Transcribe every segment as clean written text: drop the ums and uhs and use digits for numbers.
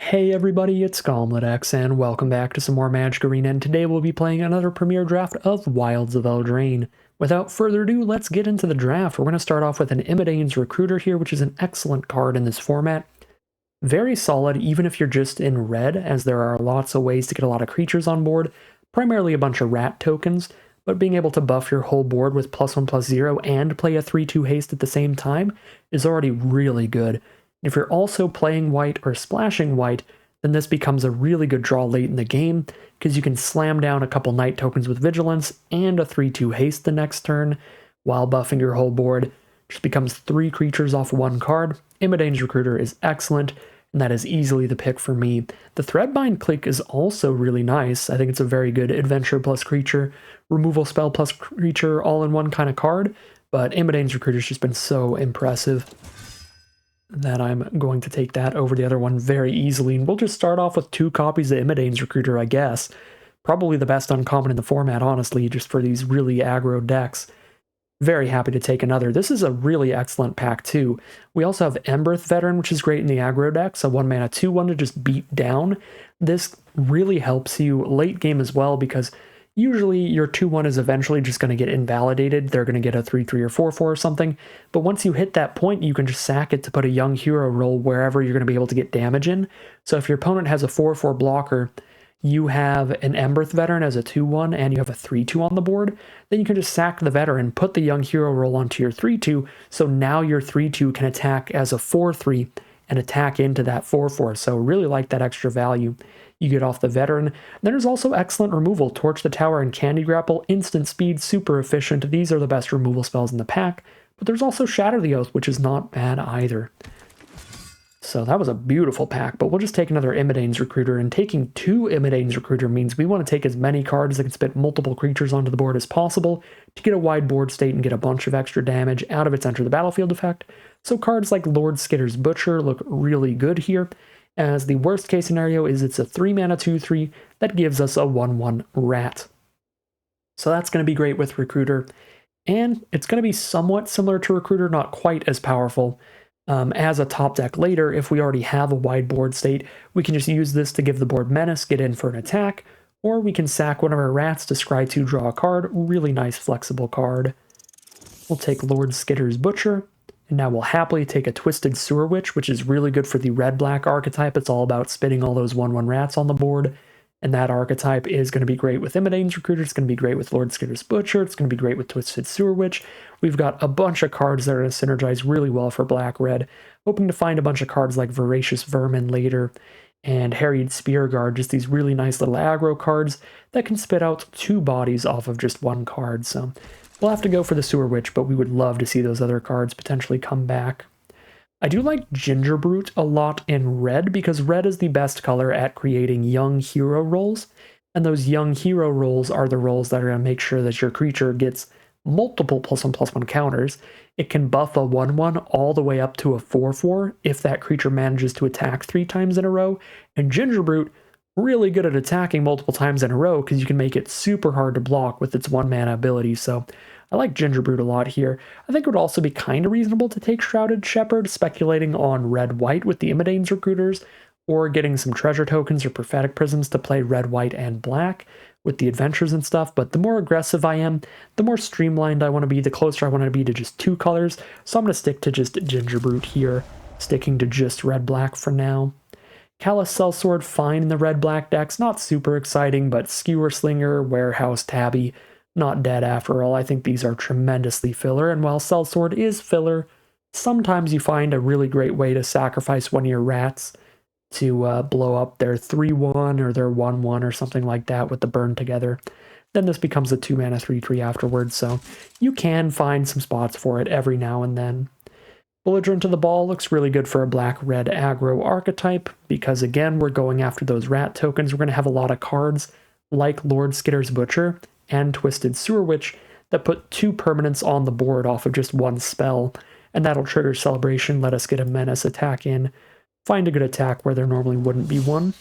Hey everybody, it's GobletX, and welcome back to some more Magic Arena, and today we'll be playing another premiere draft of Wilds of Eldraine. Without further ado, let's get into the draft. We're going to start off with an Imidane's Recruiter here, which is an excellent card in this format. Very solid, even if you're just in red, as there are lots of ways to get a lot of creatures on board, primarily a bunch of rat tokens, but being able to buff your whole board with +1/+0 and play a 3/2 haste at the same time is already really good. If you're also playing white or splashing white, then this becomes a really good draw late in the game, because you can slam down a couple night tokens with vigilance and a 3/2 haste the next turn, while buffing your whole board. Just becomes 3 creatures off one card. Imidane's Recruiter is excellent, and that is easily the pick for me. The Threadbind click is also really nice. I think it's a very good adventure plus creature, removal spell plus creature, all in one kind of card, but Imidane's Recruiter's just been so impressive that I'm going to take that over the other one very easily. And we'll just start off with 2 copies of Imidane's Recruiter, I guess. Probably the best uncommon in the format, honestly, just for these really aggro decks. Very happy to take another. This is a really excellent pack, too. We also have Embereth Veteran, which is great in the aggro decks, a 1-mana 2/1 to just beat down. This really helps you late game as well, because usually your 2/1 is eventually just going to get invalidated. They're going to get a 3/3 or 4/4 or something. But once you hit that point, you can just sack it to put a young hero roll wherever you're going to be able to get damage in. So if your opponent has a 4/4 blocker, you have an Embereth Veteran as a 2/1, and you have a 3/2 on the board, then you can just sack the veteran, put the young hero roll onto your 3/2, so now your 3/2 can attack as a 4/3 and attack into that 4/4. So really like that extra value you get off the veteran. Then there's also excellent removal. Torch the Tower and Candy Grapple, instant speed, super efficient. These are the best removal spells in the pack. But there's also Shatter the Oath, which is not bad either. So that was a beautiful pack, but we'll just take another Imidane's Recruiter, and taking 2 Imidane's Recruiter means we want to take as many cards that can spit multiple creatures onto the board as possible to get a wide board state and get a bunch of extra damage out of its Enter the Battlefield effect. So cards like Lord Skitter's Butcher look really good here, as the worst case scenario is it's a 3-mana 2/3 that gives us a 1/1 rat. So that's going to be great with Recruiter, and it's going to be somewhat similar to Recruiter, not quite as powerful. As a top deck later, if we already have a wide board state, we can just use this to give the board menace, get in for an attack, or we can sack one of our rats to scry 2, draw a card. Really nice flexible card. We'll take Lord Skitter's Butcher, and now we'll happily take a Twisted Sewer Witch, which is really good for the red-black archetype. It's all about spitting all those 1/1 rats on the board, and that archetype is going to be great with Imidane's Recruiter. It's going to be great with Lord Skitter's Butcher. It's going to be great with Twisted Sewer Witch. We've got a bunch of cards that are going to synergize really well for black-red. Hoping to find a bunch of cards like Voracious Vermin later, and Harried Spearguard, just these really nice little aggro cards that can spit out 2 bodies off of just 1 card. So we'll have to go for the Sewer Witch, but we would love to see those other cards potentially come back. I do like Gingerbrute a lot in red, because red is the best color at creating young hero rolls, and those young hero rolls are the rolls that are going to make sure that your creature gets multiple +1/+1 counters. It can buff a 1/1 all the way up to a 4/4 if that creature manages to attack 3 times in a row, and Gingerbrute, really good at attacking multiple times in a row, because you can make it super hard to block with its 1-mana ability. So I like Gingerbrute a lot here. I think it would also be kind of reasonable to take Shrouded Shepherd, speculating on red-white with the Imidane's Recruiters, or getting some treasure tokens or prophetic prisms to play red, white, and black with the adventures and stuff. But the more aggressive I am, the more streamlined I want to be, the closer I want to be to just 2 colors. So I'm going to stick to just Gingerbrute here, sticking to just red-black for now. Callous Sellsword, fine in the red-black decks, not super exciting, but Skewer Slinger, Warehouse Tabby, not dead after all. I think these are tremendously filler, and while Sellsword is filler, sometimes you find a really great way to sacrifice one of your rats to blow up their 3/1 or their 1/1 or something like that with the Burn Together. Then this becomes a 2-mana 3/3 afterwards, so you can find some spots for it every now and then. Belligerent to the Ball looks really good for a black-red aggro archetype, because again, we're going after those rat tokens. We're going to have a lot of cards like Lord Skitter's Butcher and Twisted Sewer Witch that put 2 permanents on the board off of just 1 spell, and that'll trigger Celebration, let us get a menace attack in, find a good attack where there normally wouldn't be one.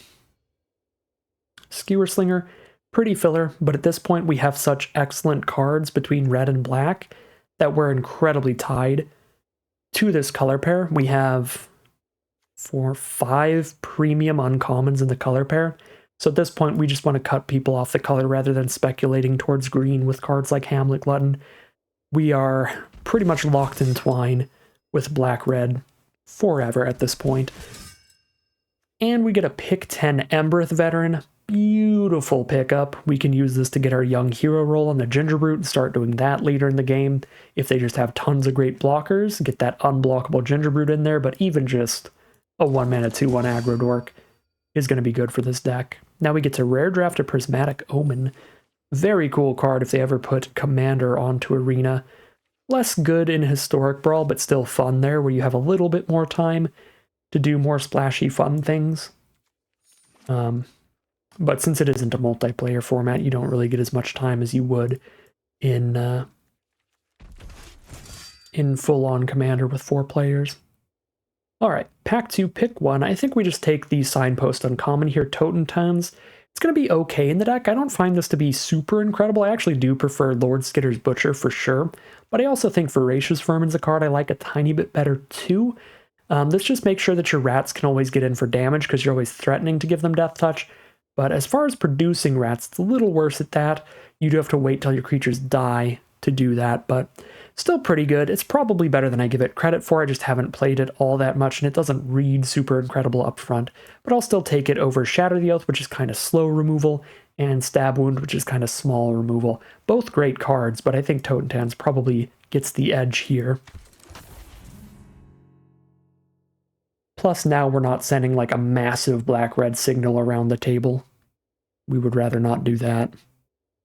Skewer Slinger, pretty filler, but at this point we have such excellent cards between red and black that we're incredibly tied to this color pair. We have 4, 5 premium uncommons in the color pair. So at this point, we just want to cut people off the color rather than speculating towards green with cards like Hamlet Glutton. We are pretty much locked in twine with black-red forever at this point. And we get a pick 10 Embereth Veteran. Beautiful pickup. We can use this to get our young hero roll on the Gingerbrute and start doing that later in the game. If they just have tons of great blockers, get that unblockable Gingerbrute in there, but even just a 1-mana 2/1 aggro dork is going to be good for this deck. Now we get to rare draft a Prismatic Omen. Very cool card if they ever put Commander onto Arena. Less good in Historic Brawl, but still fun there, where you have a little bit more time to do more splashy fun things. But since it isn't a multiplayer format, you don't really get as much time as you would in full-on Commander with 4 players. Alright, pack 2, pick 1. I think we just take the Signpost Uncommon here, Totentanz. It's going to be okay in the deck. I don't find this to be super incredible. I actually do prefer Lord Skitter's Butcher for sure, but I also think Voracious Vermin's a card I like a tiny bit better too. This just makes sure that your rats can always get in for damage because you're always threatening to give them Death Touch. But as far as producing rats, it's a little worse at that. You do have to wait till your creatures die to do that, but still pretty good. It's probably better than I give it credit for. I just haven't played it all that much, and it doesn't read super incredible up front. But I'll still take it over Shatter the Oath, which is kind of slow removal, and Stab Wound, which is kind of small removal. Both great cards, but I think Totentanz probably gets the edge here. Plus now we're not sending like a massive black-red signal around the table. We would rather not do that.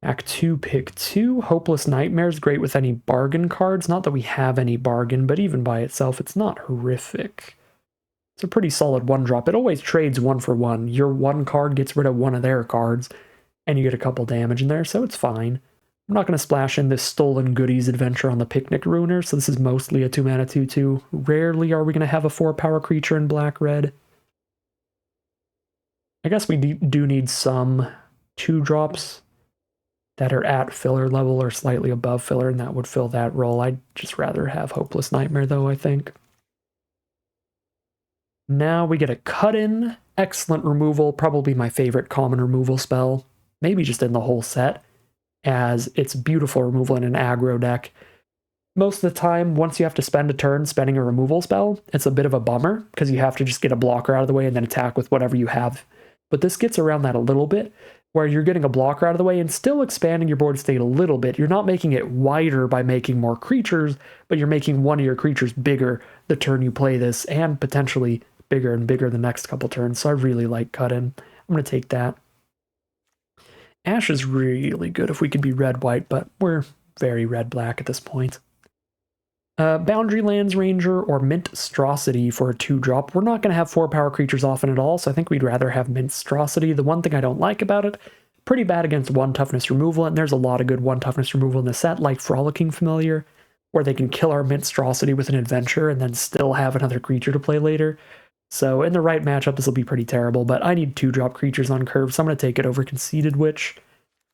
Act 2, pick 2. Hopeless Nightmares, great with any bargain cards. Not that we have any bargain, but even by itself, it's not horrific. It's a pretty solid 1-drop. It always trades 1 for 1. Your 1 card gets rid of one of their cards, and you get a couple damage in there, so it's fine. I'm not going to splash in this Stolen Goodies adventure on the Picnic Ruiner, so this is mostly a 2-mana 2/2. Rarely are we going to have a 4-power creature in black-red. I guess we do need some 2-drops that are at filler level or slightly above filler, and that would fill that role. I'd just rather have Hopeless Nightmare, though, I think. Now we get a cut-in. Excellent removal, probably my favorite common removal spell, maybe just in the whole set, as it's beautiful removal in an aggro deck. Most of the time, once you have to spend a turn spending a removal spell, it's a bit of a bummer, because you have to just get a blocker out of the way and then attack with whatever you have. But this gets around that a little bit, where you're getting a blocker out of the way and still expanding your board state a little bit. You're not making it wider by making more creatures, but you're making one of your creatures bigger the turn you play this, and potentially bigger and bigger the next couple turns. So I really like cut-in. I'm going to take that. Ash is really good if we could be red-white, but we're very red-black at this point. Boundary Lands Ranger or Minstrosity for a 2-drop. We're not going to have 4-power creatures often at all, so I think we'd rather have Minstrosity. The one thing I don't like about it, pretty bad against 1 toughness removal, and there's a lot of good 1 toughness removal in the set, like Frolicking Familiar, where they can kill our Minstrosity with an adventure and then still have another creature to play later. So in the right matchup, this will be pretty terrible, but I need 2-drop creatures on curve, so I'm going to take it over Conceited Witch,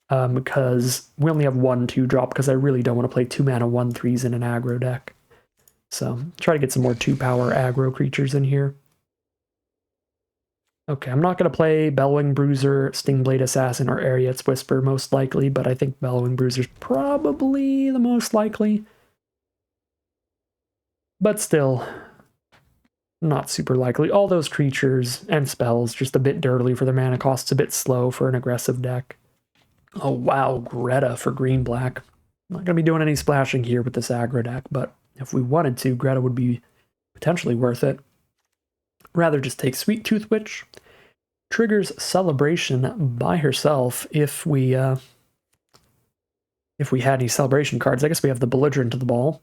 because we only have 1 2-drop, because I really don't want to play 2-mana 1/3s in an aggro deck. So try to get some more 2-power aggro creatures in here. Okay, I'm not going to play Bellowing Bruiser, Stingblade Assassin, or Ariet's Whisper most likely, but I think Bellowing Bruiser's probably the most likely. But still, not super likely. All those creatures and spells just a bit dirtily for their mana costs, a bit slow for an aggressive deck. Oh wow, Greta for green-black. Not going to be doing any splashing here with this aggro deck, but if we wanted to, Greta would be potentially worth it. Rather just take Sweet Tooth Witch. Triggers Celebration by herself if we had any celebration cards. I guess we have the Belligerent to the ball.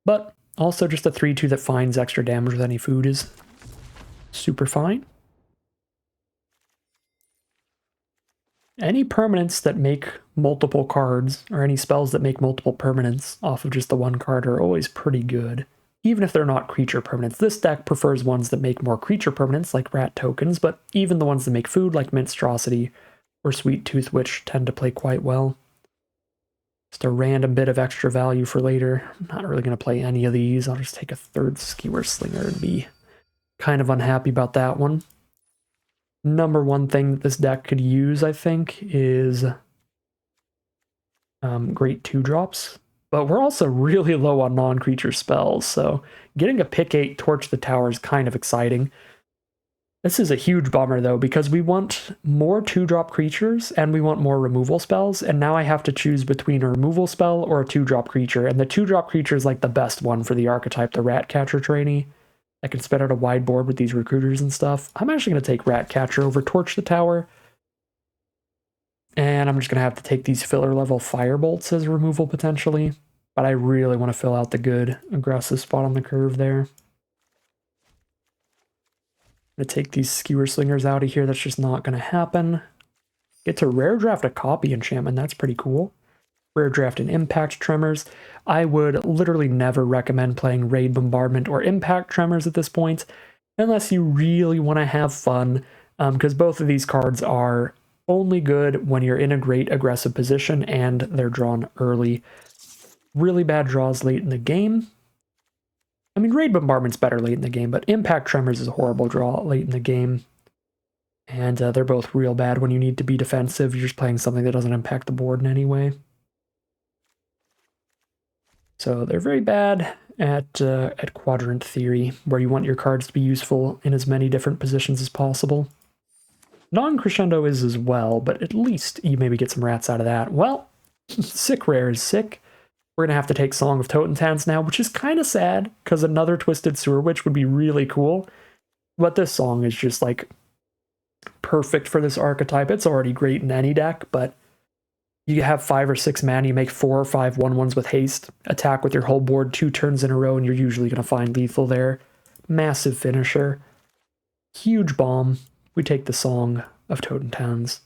But also just a 3/2 that finds extra damage with any food is super fine. Any permanents that make multiple cards, or any spells that make multiple permanents off of just the 1 card are always pretty good, even if they're not creature permanents. This deck prefers ones that make more creature permanents, like Rat Tokens, but even the ones that make food, like Minstrosity or Sweet Tooth Witch, tend to play quite well. Just a random bit of extra value for later. I'm not really going to play any of these. I'll just take a 3rd Skewer Slinger and be Kind of unhappy about that one. Number one thing that this deck could use, I think, is great 2-drops. But we're also really low on non-creature spells, so getting a pick 8 Torch the Tower is kind of exciting. This is a huge bummer, though, because we want more 2-drop creatures and we want more removal spells, and now I have to choose between a removal spell or a 2-drop creature, and the 2-drop creature is like the best one for the archetype, the Ratcatcher trainee. I can spread out a wide board with these recruiters and stuff. I'm actually going to take Ratcatcher over Torch the Tower. And I'm just going to have to take these filler level Firebolts as removal potentially. But I really want to fill out the good aggressive spot on the curve there. I'm going to take these Skewer Slingers out of here. That's just not going to happen. Get to rare draft a copy enchantment. That's pretty cool. Rare draft an Impact Tremors. I would literally never recommend playing Raid Bombardment or Impact Tremors at this point, unless you really want to have fun, because both of these cards are only good when you're in a great aggressive position and they're drawn early. Really bad draws late in the game. I mean, Raid Bombardment's better late in the game, but Impact Tremors is a horrible draw late in the game. And they're both real bad when you need to be defensive. You're just playing something that doesn't impact the board in any way. So they're very bad at Quadrant Theory, where you want your cards to be useful in as many different positions as possible. Non-Crescendo is as well, but at least you maybe get some rats out of that. Well, sick rare is sick. We're going to have to take Song of Totentans now, which is kind of sad, because another Twisted Sewer Witch would be really cool. But this song is just, like, perfect for this archetype. It's already great in any deck, but you have 5 or 6 mana, you make 4 or 5 1/1s with haste, attack with your whole board 2 turns in a row, and you're usually going to find lethal there. Massive finisher. Huge bomb. We take the Song of Totentans.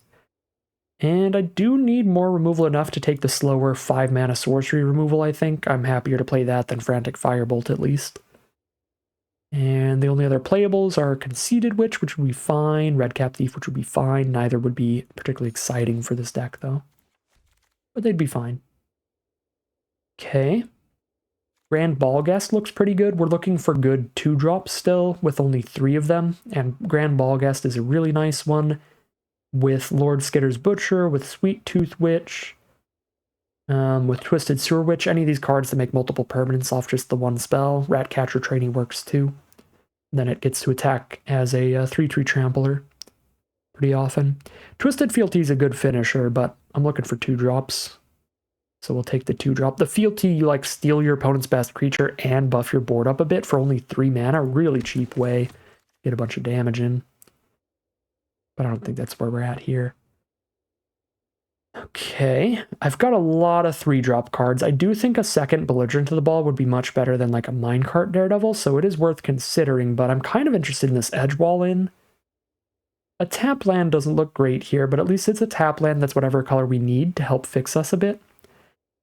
And I do need more removal enough to take the slower 5 mana sorcery removal, I think. I'm happier to play that than Frantic Firebolt, at least. And the only other playables are Conceited Witch, which would be fine, Redcap Thief, which would be fine. Neither would be particularly exciting for this deck, though. But they'd be fine. Okay. Grand Ballgast looks pretty good. We're looking for good 2-drops still, with only 3 of them. And Grand Ballgast is a really nice one, with Lord Skitter's Butcher, with Sweet Tooth Witch, with Twisted Sewer Witch. Any of these cards that make multiple permanents off just the one spell. Ratcatcher Trainee works too. Then it gets to attack as a 3/3 Trampler pretty often. Twisted Fealty is a good finisher, but I'm looking for 2-drops. So we'll take the 2-drop. The Fealty, you like steal your opponent's best creature and buff your board up a bit for only 3 mana. Really cheap way. Get a bunch of damage in. But I don't think that's where we're at here. Okay, I've got a lot of 3-drop cards. I do think a second Belligerent to the Ball would be much better than like a Minecart Daredevil, so it is worth considering, but I'm kind of interested in this Edgewall in. A tap land doesn't look great here, but at least it's a tap land that's whatever color we need to help fix us a bit.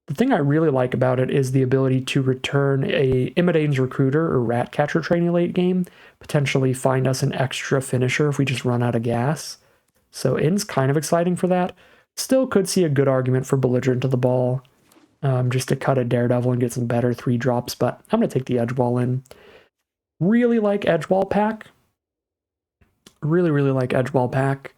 The thing I really like about it is the ability to return a Imidane's Recruiter or Ratcatcher Trainee late game, potentially find us an extra finisher if we just run out of gas. So In's kind of exciting for that. Still could see a good argument for Belligerent to the Ball, just to cut a Daredevil and get some better 3-drops, but I'm going to take the Edgewall in. Really like Edgewall Pack. Really, really like Edgewall Pack.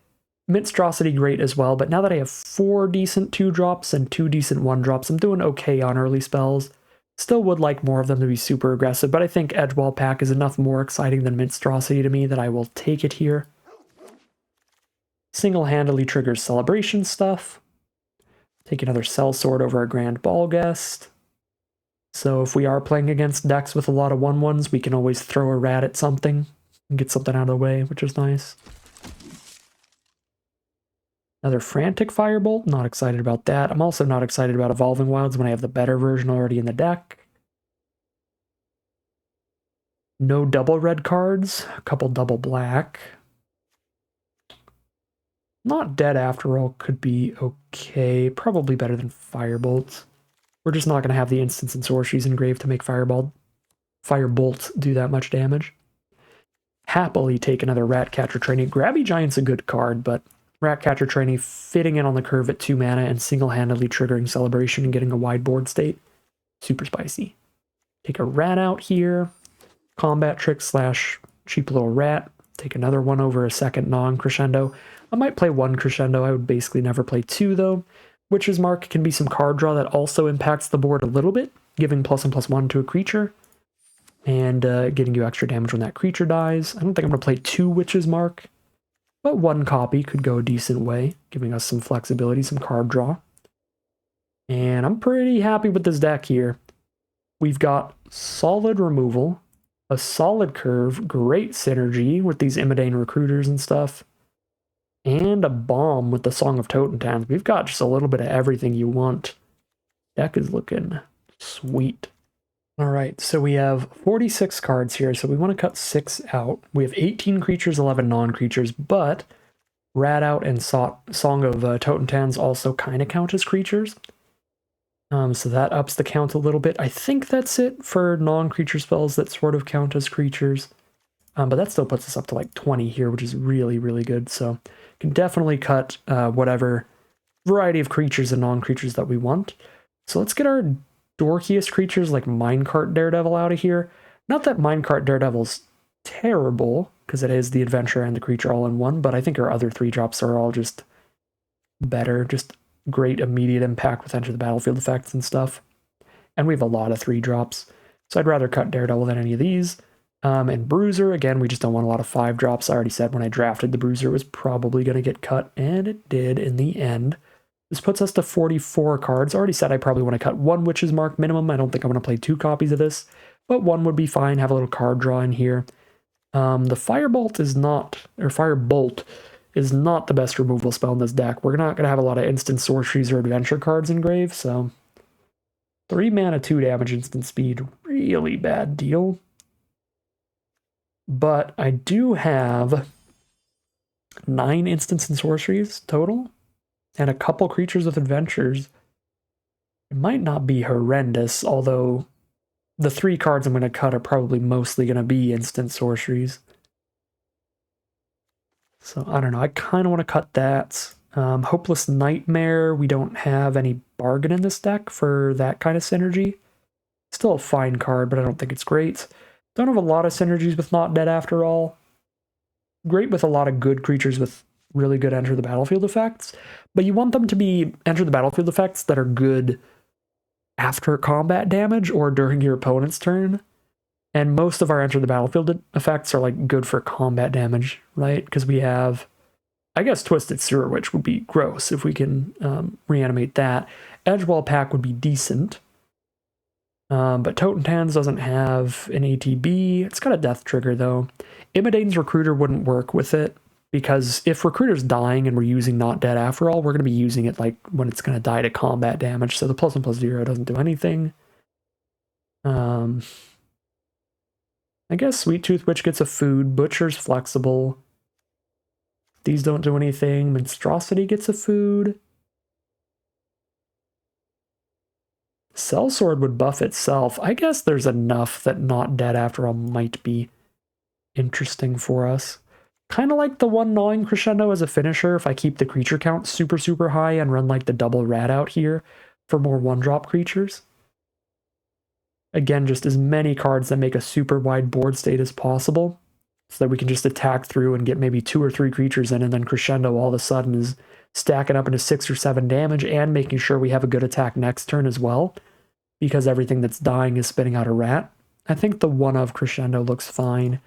Minstrosity great as well, but now that I have 4 decent 2-drops and 2 decent 1-drops, I'm doing okay on early spells. Still would like more of them to be super aggressive, but I think Edgewall Pack is enough more exciting than Minstrosity to me that I will take it here. Single-handedly triggers Celebration stuff. Take another Sellsword over a Grand Ballgast. So if we are playing against decks with a lot of 1/1s, we can always throw a rat at something and get something out of the way, which is nice. Another Frantic Firebolt, not excited about that. I'm also not excited about Evolving Wilds when I have the better version already in the deck. No double red cards, a couple double black. Not Dead After All could be okay, probably better than Firebolt. We're just not going to have the instants and sorceries engraved to make Firebolt do that much damage. Happily take another Ratcatcher Trainee. Grabby Giant's a good card, but Ratcatcher Trainee fitting in on the curve at 2 mana and single-handedly triggering Celebration and getting a wide board state. Super spicy. Take a rat out here. Combat Trick / cheap little rat. Take another one over a second non-crescendo. I might play one crescendo. I would basically never play two, though. Witch's Mark can be some card draw that also impacts the board a little bit, giving +1/+1 to a creature, and getting you extra damage when that creature dies. I don't think I'm going to play two Witch's Mark, but one copy could go a decent way, giving us some flexibility, some card draw. And I'm pretty happy with this deck here. We've got solid removal, a solid curve, great synergy with these Imodane recruiters and stuff, and a bomb with the Song of Totentanz. We've got just a little bit of everything you want. Deck is looking sweet. Alright, so we have 46 cards here, so we want to cut 6 out. We have 18 creatures, 11 non-creatures, but Rat Out and Song of Totentanz also kind of count as creatures. So that ups the count a little bit. I think that's it for non-creature spells that sort of count as creatures. But that still puts us up to like 20 here, which is really, really good. So can definitely cut whatever variety of creatures and non-creatures that we want. So let's get our dorkiest creatures like Minecart Daredevil out of here. Not that Minecart Daredevil's terrible, because it is the adventure and the creature all in one, but I think our other 3-drops are all just better, just great immediate impact with enter the battlefield effects and stuff. And we have a lot of 3-drops, so I'd rather cut Daredevil than any of these. And Bruiser, again, we just don't want a lot of 5-drops. I already said when I drafted the Bruiser was probably going to get cut, and it did in the end. This puts us to 44 cards. I already said I probably want to cut one Witch's Mark minimum. I don't think I'm going to play 2 copies of this, but one would be fine. Have a little card draw in here. The Firebolt is not the best removal spell in this deck. We're not going to have a lot of instant sorceries or adventure cards in grave, so 3 mana, 2 damage, instant speed, really bad deal. But I do have 9 instants and sorceries total, and a couple creatures with adventures. It might not be horrendous, although the 3 cards I'm going to cut are probably mostly going to be instant sorceries. So I don't know, I kind of want to cut that. Hopeless Nightmare, we don't have any bargain in this deck for that kind of synergy. Still a fine card, but I don't think it's great. Don't have a lot of synergies with Not Dead after all. Great with a lot of good creatures with really good enter the battlefield effects, but you want them to be enter the battlefield effects that are good after combat damage or during your opponent's turn. And most of our enter the battlefield effects are like good for combat damage, right? Because we have, I guess, Twisted Sewer Witch would be gross if we can reanimate that. Edgewall Pack would be decent. But Totentanz doesn't have an ATB. It's got a death trigger, though. Imodane's Recruiter wouldn't work with it, because if Recruiter's dying and we're using Not Dead after all, we're going to be using it like when it's going to die to combat damage, so the +1/+0 doesn't do anything. I guess Sweet Tooth Witch gets a food. Butcher's flexible. These don't do anything. Monstrosity gets a food. Sellsword would buff itself. I guess there's enough that Not Dead after all might be interesting for us. Kind of like the one Gnawing Crescendo as a finisher if I keep the creature count super, super high and run like the double Rat Out here for more 1-drop creatures. Again, just as many cards that make a super wide board state as possible, so that we can just attack through and get maybe 2 or 3 creatures in, and then Crescendo all of a sudden is stacking up into 6 or 7 damage and making sure we have a good attack next turn as well, because everything that's dying is spitting out a rat. I think the one of Crescendo looks fine.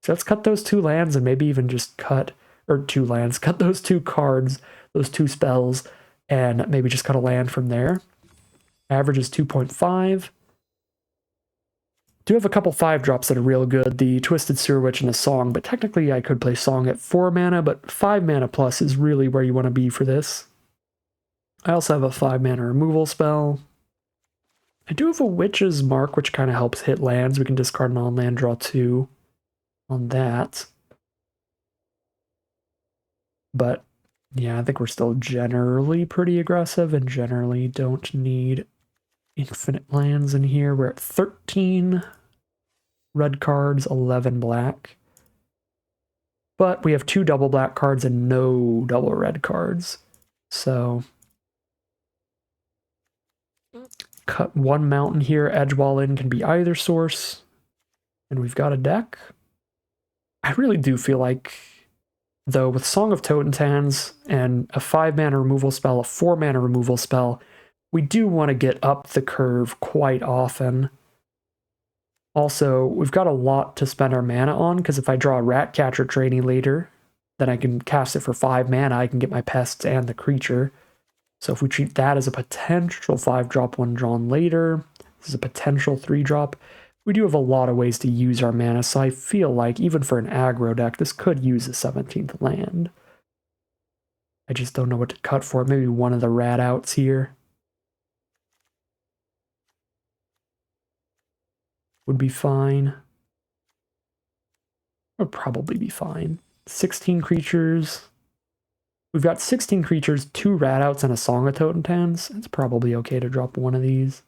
So let's cut those 2 lands and maybe even just cut those 2 cards, those 2 spells, and maybe just cut a land from there. Average is 2.5. Do have a couple 5-drops that are real good, the Twisted Sewer Witch and the Song, but technically I could play Song at 4 mana, but 5 mana plus is really where you want to be for this. I also have a 5 mana removal spell. I do have a Witch's Mark, which kind of helps hit lands. We can discard an on-land, draw 2 on that. But yeah, I think we're still generally pretty aggressive and generally don't need infinite lands in here. We're at 13 red cards, 11 black. But we have 2 double black cards and no double red cards. So cut 1 mountain here. Edgewall in can be either source. And we've got a deck. I really do feel like, though, with Song of Totentanz and a 5-mana removal spell, a 4-mana removal spell, we do want to get up the curve quite often. Also, we've got a lot to spend our mana on, because if I draw a Ratcatcher Trainee later, then I can cast it for 5 mana, I can get my pests and the creature. So if we treat that as a potential 5-drop when drawn later, this is a potential 3-drop, we do have a lot of ways to use our mana, so I feel like, even for an aggro deck, this could use a 17th land. I just don't know what to cut for it. Maybe one of the rat outs here would be fine. Would probably be fine. 16 creatures. We've got 16 creatures, 2 rat outs, and a Song of Totentanz. It's probably okay to drop one of these.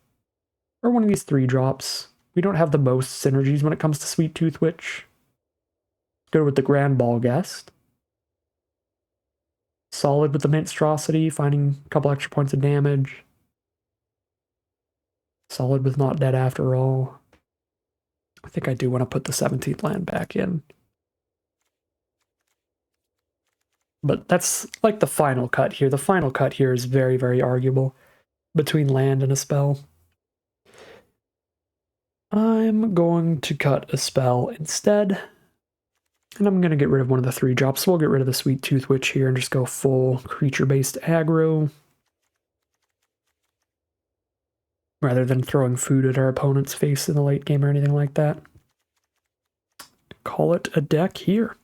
Or one of these 3-drops. We don't have the most synergies when it comes to Sweet Tooth Witch. Go with the Grand Ball Guest. Solid with the Monstrosity, finding a couple extra points of damage. Solid with Not Dead After All. I think I do want to put the 17th land back in. But that's like the final cut here. The final cut here is very, very arguable between land and a spell. I'm going to cut a spell instead. And I'm going to get rid of one of the 3-drops. So we'll get rid of the Sweet Tooth Witch here and just go full creature-based aggro. Rather than throwing food at our opponent's face in the late game or anything like that. Call it a deck here.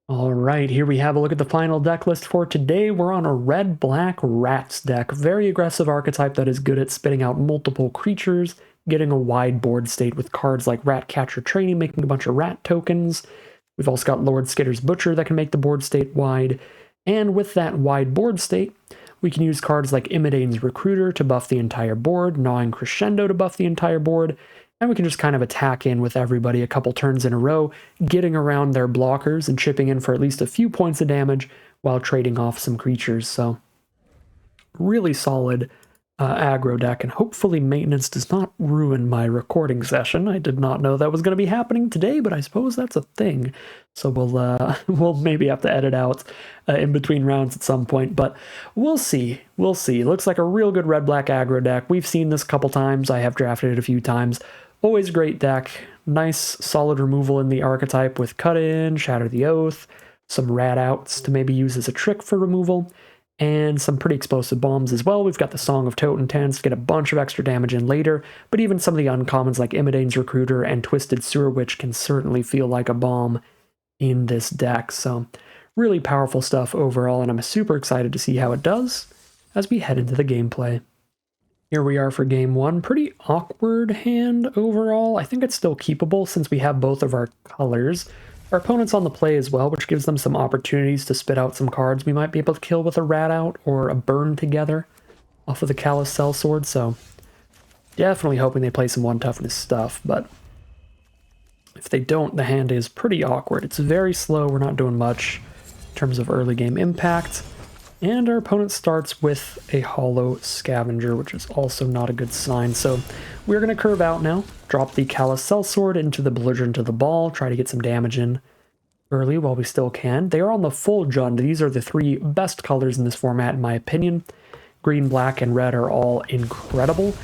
All right, here we have a look at the final deck list for today. We're on a red-black rats deck. Very aggressive archetype that is good at spitting out multiple creatures, getting a wide board state with cards like Ratcatcher Trainee, making a bunch of rat tokens. We've also got Lord Skitter's Butcher that can make the board state wide. And with that wide board state, we can use cards like Imidane's Recruiter to buff the entire board, Gnawing Crescendo to buff the entire board, and we can just kind of attack in with everybody a couple turns in a row, getting around their blockers and chipping in for at least a few points of damage while trading off some creatures. So really solid aggro deck, and hopefully maintenance does not ruin my recording session. I did not know that was going to be happening today, but I suppose that's a thing. So we'll maybe have to edit out in between rounds at some point, but we'll see. We'll see. It looks like a real good red-black aggro deck. We've seen this a couple times. I have drafted it a few times. Always great deck. Nice solid removal in the archetype with Cut In, Shatter the Oath, some rat outs to maybe use as a trick for removal, and some pretty explosive bombs as well. We've got the Song of Totentanz to get a bunch of extra damage in later, but even some of the uncommons like Imidane's Recruiter and Twisted Sewer Witch can certainly feel like a bomb in this deck. So really powerful stuff overall, and I'm super excited to see how it does as we head into the gameplay. Here we are for game one. Pretty awkward hand overall. I think it's still keepable since we have both of our colors. Our opponent's on the play as well, which gives them some opportunities to spit out some cards we might be able to kill with a rat out or a burn together off of the Callous Sellsword, so definitely hoping they play some 1-toughness stuff, but if they don't, the hand is pretty awkward. It's very slow, we're not doing much in terms of early game impact, and our opponent starts with a Hollow Scavenger, which is also not a good sign, so we're going to curve out now, drop the Callous Sellsword into the Belligerent of the Ball, try to get some damage in early while we still can. They are on the full Jund. These are the 3 best colors in this format, in my opinion. Green, black, and red are all incredible.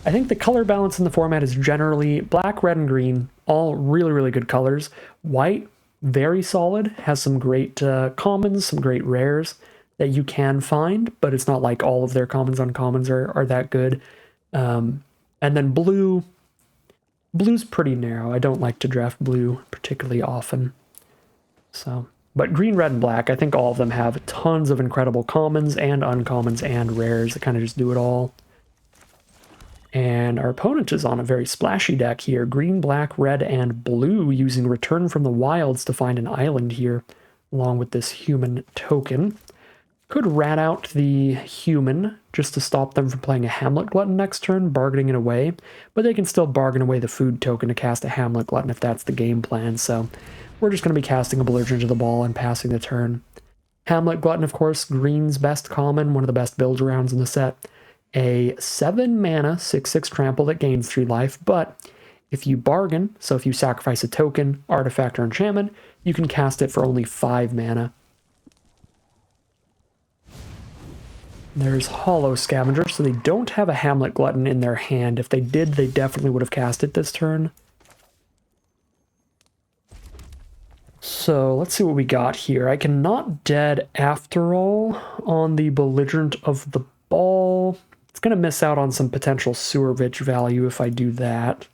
I think the color balance in the format is generally black, red, and green, all really, really good colors. White, very solid, has some great commons, some great rares that you can find, but it's not like all of their commons, uncommons are that good. And then blue's pretty narrow. I don't like to draft blue particularly often. So, but green, red, and black, I think all of them have tons of incredible commons and uncommons and rares that kind of just do it all. And our opponent is on a very splashy deck here. Green, black, red, and blue, using Return from the Wilds to find an island here, along with this human token. Could rat out the human just to stop them from playing a Hamlet Glutton next turn, bargaining it away, but they can still bargain away the food token to cast a Hamlet Glutton if that's the game plan, so we're just going to be casting a Belligerent to the Ball and passing the turn. Hamlet Glutton, of course, green's best common, one of the best build arounds in the set. A 7-mana 6/6 trample that gains 3 life, but If you bargain, so if you sacrifice a token, artifact, or enchantment, you can cast it for only 5 mana. There's Hollow Scavenger, so they don't have a Hamlet Glutton in their hand. If they did, they definitely would have cast it this turn. So let's see what we got here. I can not dead after all on the Belligerent of the Ball. It's going to miss out on some potential Sewer Witch value if I do that.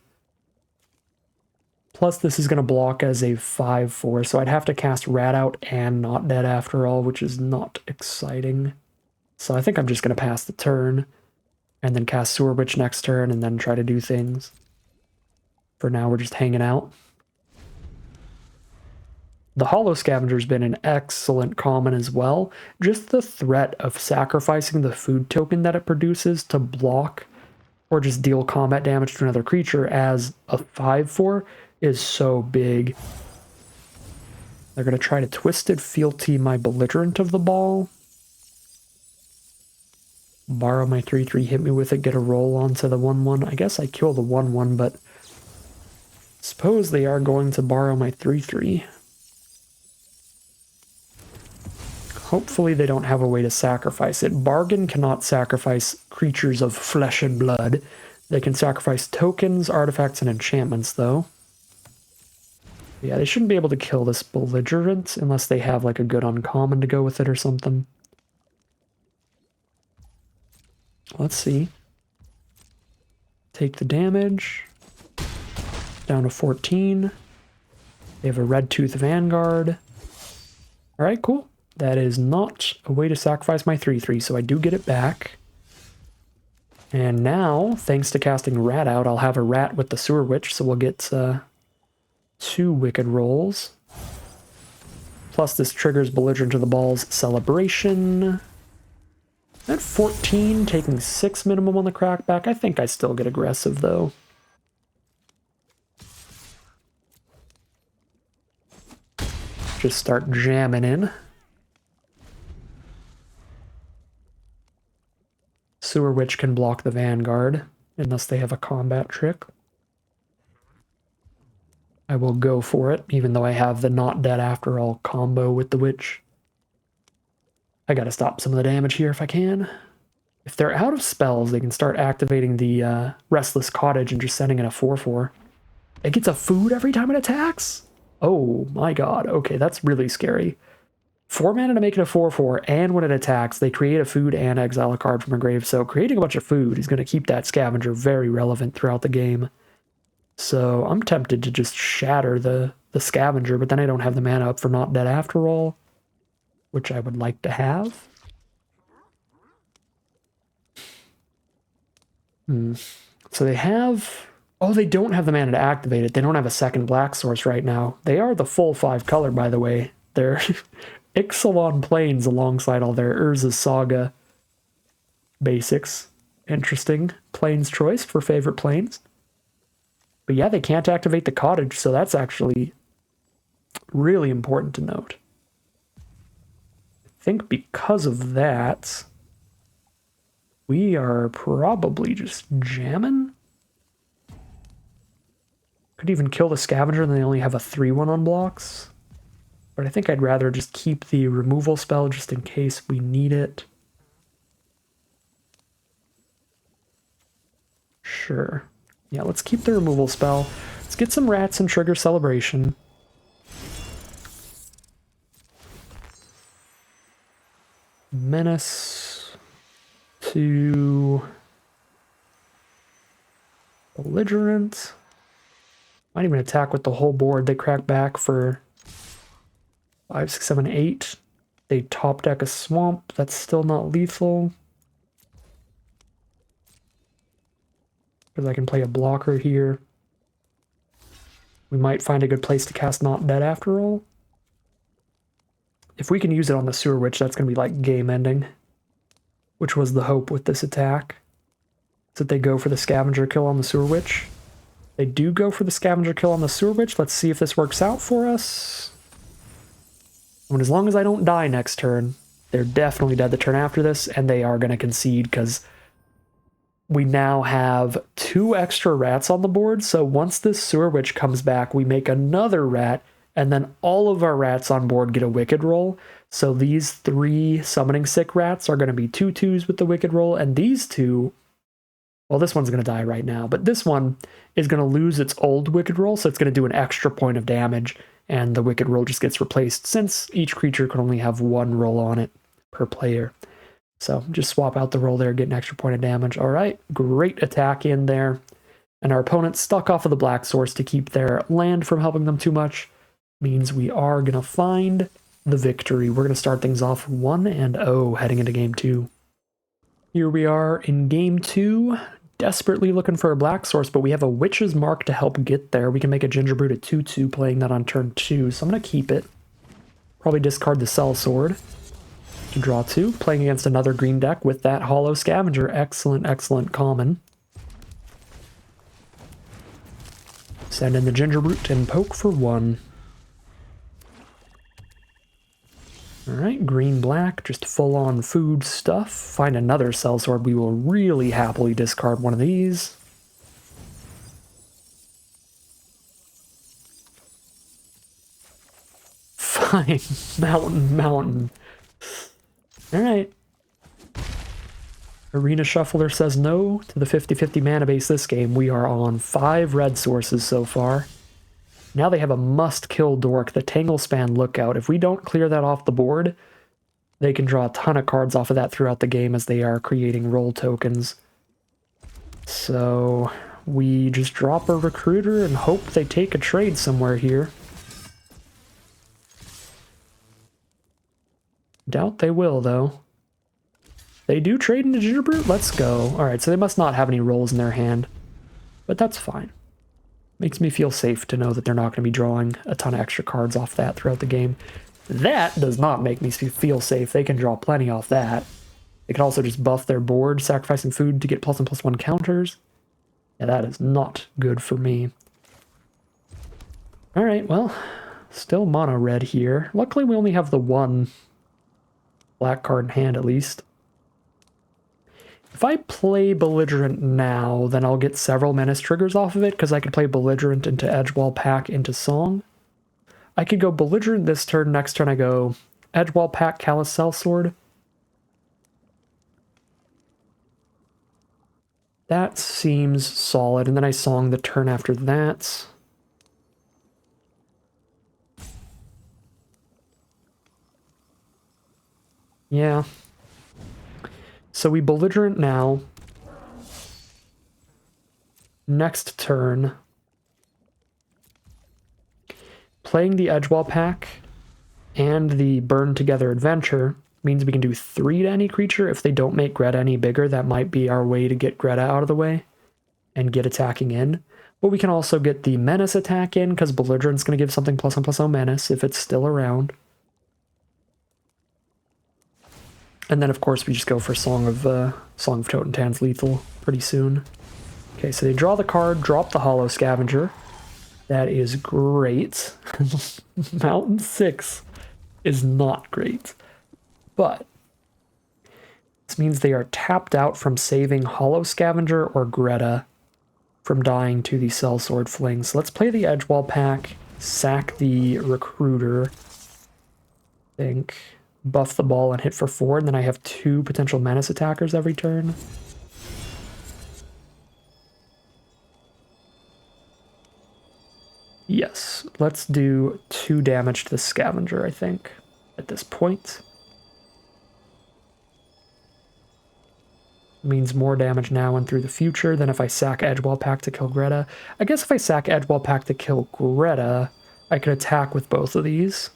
Plus this is going to block as a 5/4, so I'd have to cast Rat Out and not dead after all, which is not exciting. So I think I'm just going to pass the turn, and then cast Sewer Witch next turn, and then try to do things. For now, we're just hanging out. The Hollow Scavenger's been an excellent common as well. Just the threat of sacrificing the food token that it produces to block or just deal combat damage to another creature as a 5/4 is so big. They're going to try to Twisted Fealty my Belligerent of the Ball. Borrow my 3/3, hit me with it, get a roll onto the 1/1. I guess I kill the 1/1, but suppose they are going to borrow my 3/3. Hopefully they don't have a way to sacrifice it. Bargain cannot sacrifice creatures of flesh and blood. They can sacrifice tokens, artifacts, and enchantments, though. Yeah, they shouldn't be able to kill this Belligerent unless they have like a good uncommon to go with it or something. Let's see. Take the damage. Down to 14. They have a Red Tooth Vanguard. Alright, cool. That is not a way to sacrifice my 3/3, so I do get it back. And now, thanks to casting Rat Out, I'll have a rat with the Sewer Witch, so we'll get 2 Wicked rolls. Plus this triggers Belligerent of the Ball's Celebration. At 14, taking 6 minimum on the crackback. I think I still get aggressive, though. Just start jamming in. Sewer Witch can block the Vanguard, unless they have a combat trick. I will go for it, even though I have the not dead after all combo with the Witch. I gotta stop some of the damage here if I can. If they're out of spells, they can start activating the Restless Cottage and just sending in a 4/4. It gets a food every time it attacks? Oh my god, okay, that's really scary. 4 mana to make it a 4/4, and when it attacks, they create a food and exile a card from a grave, so creating a bunch of food is going to keep that Scavenger very relevant throughout the game. So I'm tempted to just shatter the Scavenger, but then I don't have the mana up for not dead after all, which I would like to have. So they have... Oh, they don't have the mana to activate it. They don't have a second black source right now. They are the full 5 color, by the way. They're Ixalan Plains alongside all their Urza's Saga basics. Interesting Plains choice for favorite plains. But yeah, they can't activate the cottage, so that's actually really important to note. I think because of that, we are probably just jamming. Could even kill the Scavenger and they only have a 3/1 on blocks. But I think I'd rather just keep the removal spell just in case we need it. Sure. Yeah, let's keep the removal spell. Let's get some rats and trigger Celebration. Menace to Belligerent. Might even attack with the whole board. They crack back for 5, 6, 7, 8. They top deck a Swamp. That's still not lethal. Because I can play a blocker here. We might find a good place to cast Not Dead after all. If we can use it on the Sewer Witch, that's going to be like game ending. Which was the hope with this attack. Is that they go for the Scavenger kill on the Sewer Witch. They do go for the Scavenger kill on the Sewer Witch. Let's see if this works out for us. And as long as I don't die next turn, they're definitely dead the turn after this, and they are going to concede because we now have 2 extra rats on the board. So once this Sewer Witch comes back, we make another rat, and then all of our rats on board get a Wicked roll. So these 3 Summoning Sick rats are going to be 2/2s with the Wicked roll, and these 2, well, this one's going to die right now, but this one is going to lose its old Wicked roll, so it's going to do an extra point of damage, and the Wicked roll just gets replaced since each creature can only have 1 roll on it per player. So just swap out the roll there, get an extra point of damage. All right, great attack in there. And our opponent stuck off of the black source to keep their land from helping them too much. Means we are going to find the victory. We're going to start things off 1-0 heading into game 2. Here we are in game 2, desperately looking for a black source, but we have a Witch's Mark to help get there. We can make a Gingerbread a 2/2, playing that on turn 2, so I'm going to keep it. Probably discard the Sellsword. To draw 2, playing against another green deck with that Hollow Scavenger. Excellent, excellent common. Send in the Gingerbread and poke for 1. Alright, green-black, just full-on food stuff. Find another Sellsword. We will really happily discard one of these. Fine. Mountain. Alright. Arena Shuffler says no to the 50-50 mana base this game. We are on 5 red sources so far. Now they have a must-kill dork, the Tanglespan Lookout. If we don't clear that off the board, they can draw a ton of cards off of that throughout the game as they are creating roll tokens. So we just drop a Recruiter and hope they take a trade somewhere here. Doubt they will, though. They do trade into Gingerbread? Let's go. Alright, so they must not have any rolls in their hand. But that's fine. Makes me feel safe to know that they're not going to be drawing a ton of extra cards off that throughout the game. That does not make me feel safe. They can draw plenty off that. They can also just buff their board, sacrificing food to get +1/+1 counters. Yeah, that is not good for me. Alright, well, still mono red here. Luckily we only have the 1 black card in hand at least. If I play Belligerent now, then I'll get several Menace triggers off of it, because I could play Belligerent into Edgewall Pack into Song. I could go Belligerent this turn, next turn I go Edgewall Pack, Callous Sellsword. That seems solid, and then I Song the turn after that. Yeah. So we Belligerent now. Next turn. Playing the Edgewall Pack and the Burn Together Adventure means we can do 3 to any creature. If they don't make Greta any bigger, that might be our way to get Greta out of the way and get attacking in. But we can also get the Menace attack in, because Belligerent's going to give something +1/+0 Menace if it's still around. And then, of course, we just go for Song of Totentan's lethal pretty soon. Okay, so they draw the card, drop the Hollow Scavenger. That is great. Mountain 6 is not great. But this means they are tapped out from saving Hollow Scavenger or Greta from dying to the Sellsword Fling. So let's play the Edgewall Pack, sack the Recruiter, I think. Buff the ball and hit for 4, and then I have 2 potential Menace attackers every turn. Yes, let's do 2 damage to the Scavenger, I think, at this point. Means more damage now and through the future than if I sack Edgewall Pack to kill Greta. I guess if I sack Edgewall Pack to kill Greta, I could attack with both of these.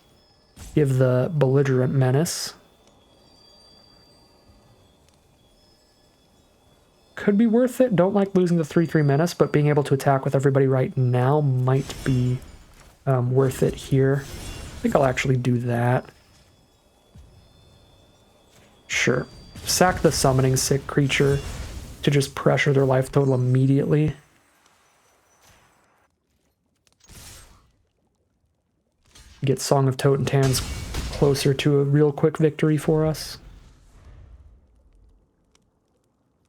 Give the Belligerent Menace. Could be worth it. Don't like losing the 3/3 Menace, but being able to attack with everybody right now might be worth it here. I think I'll actually do that. Sure. Sack the Summoning Sick creature to just pressure their life total immediately. Get Song of Totentan's closer to a real quick victory for us.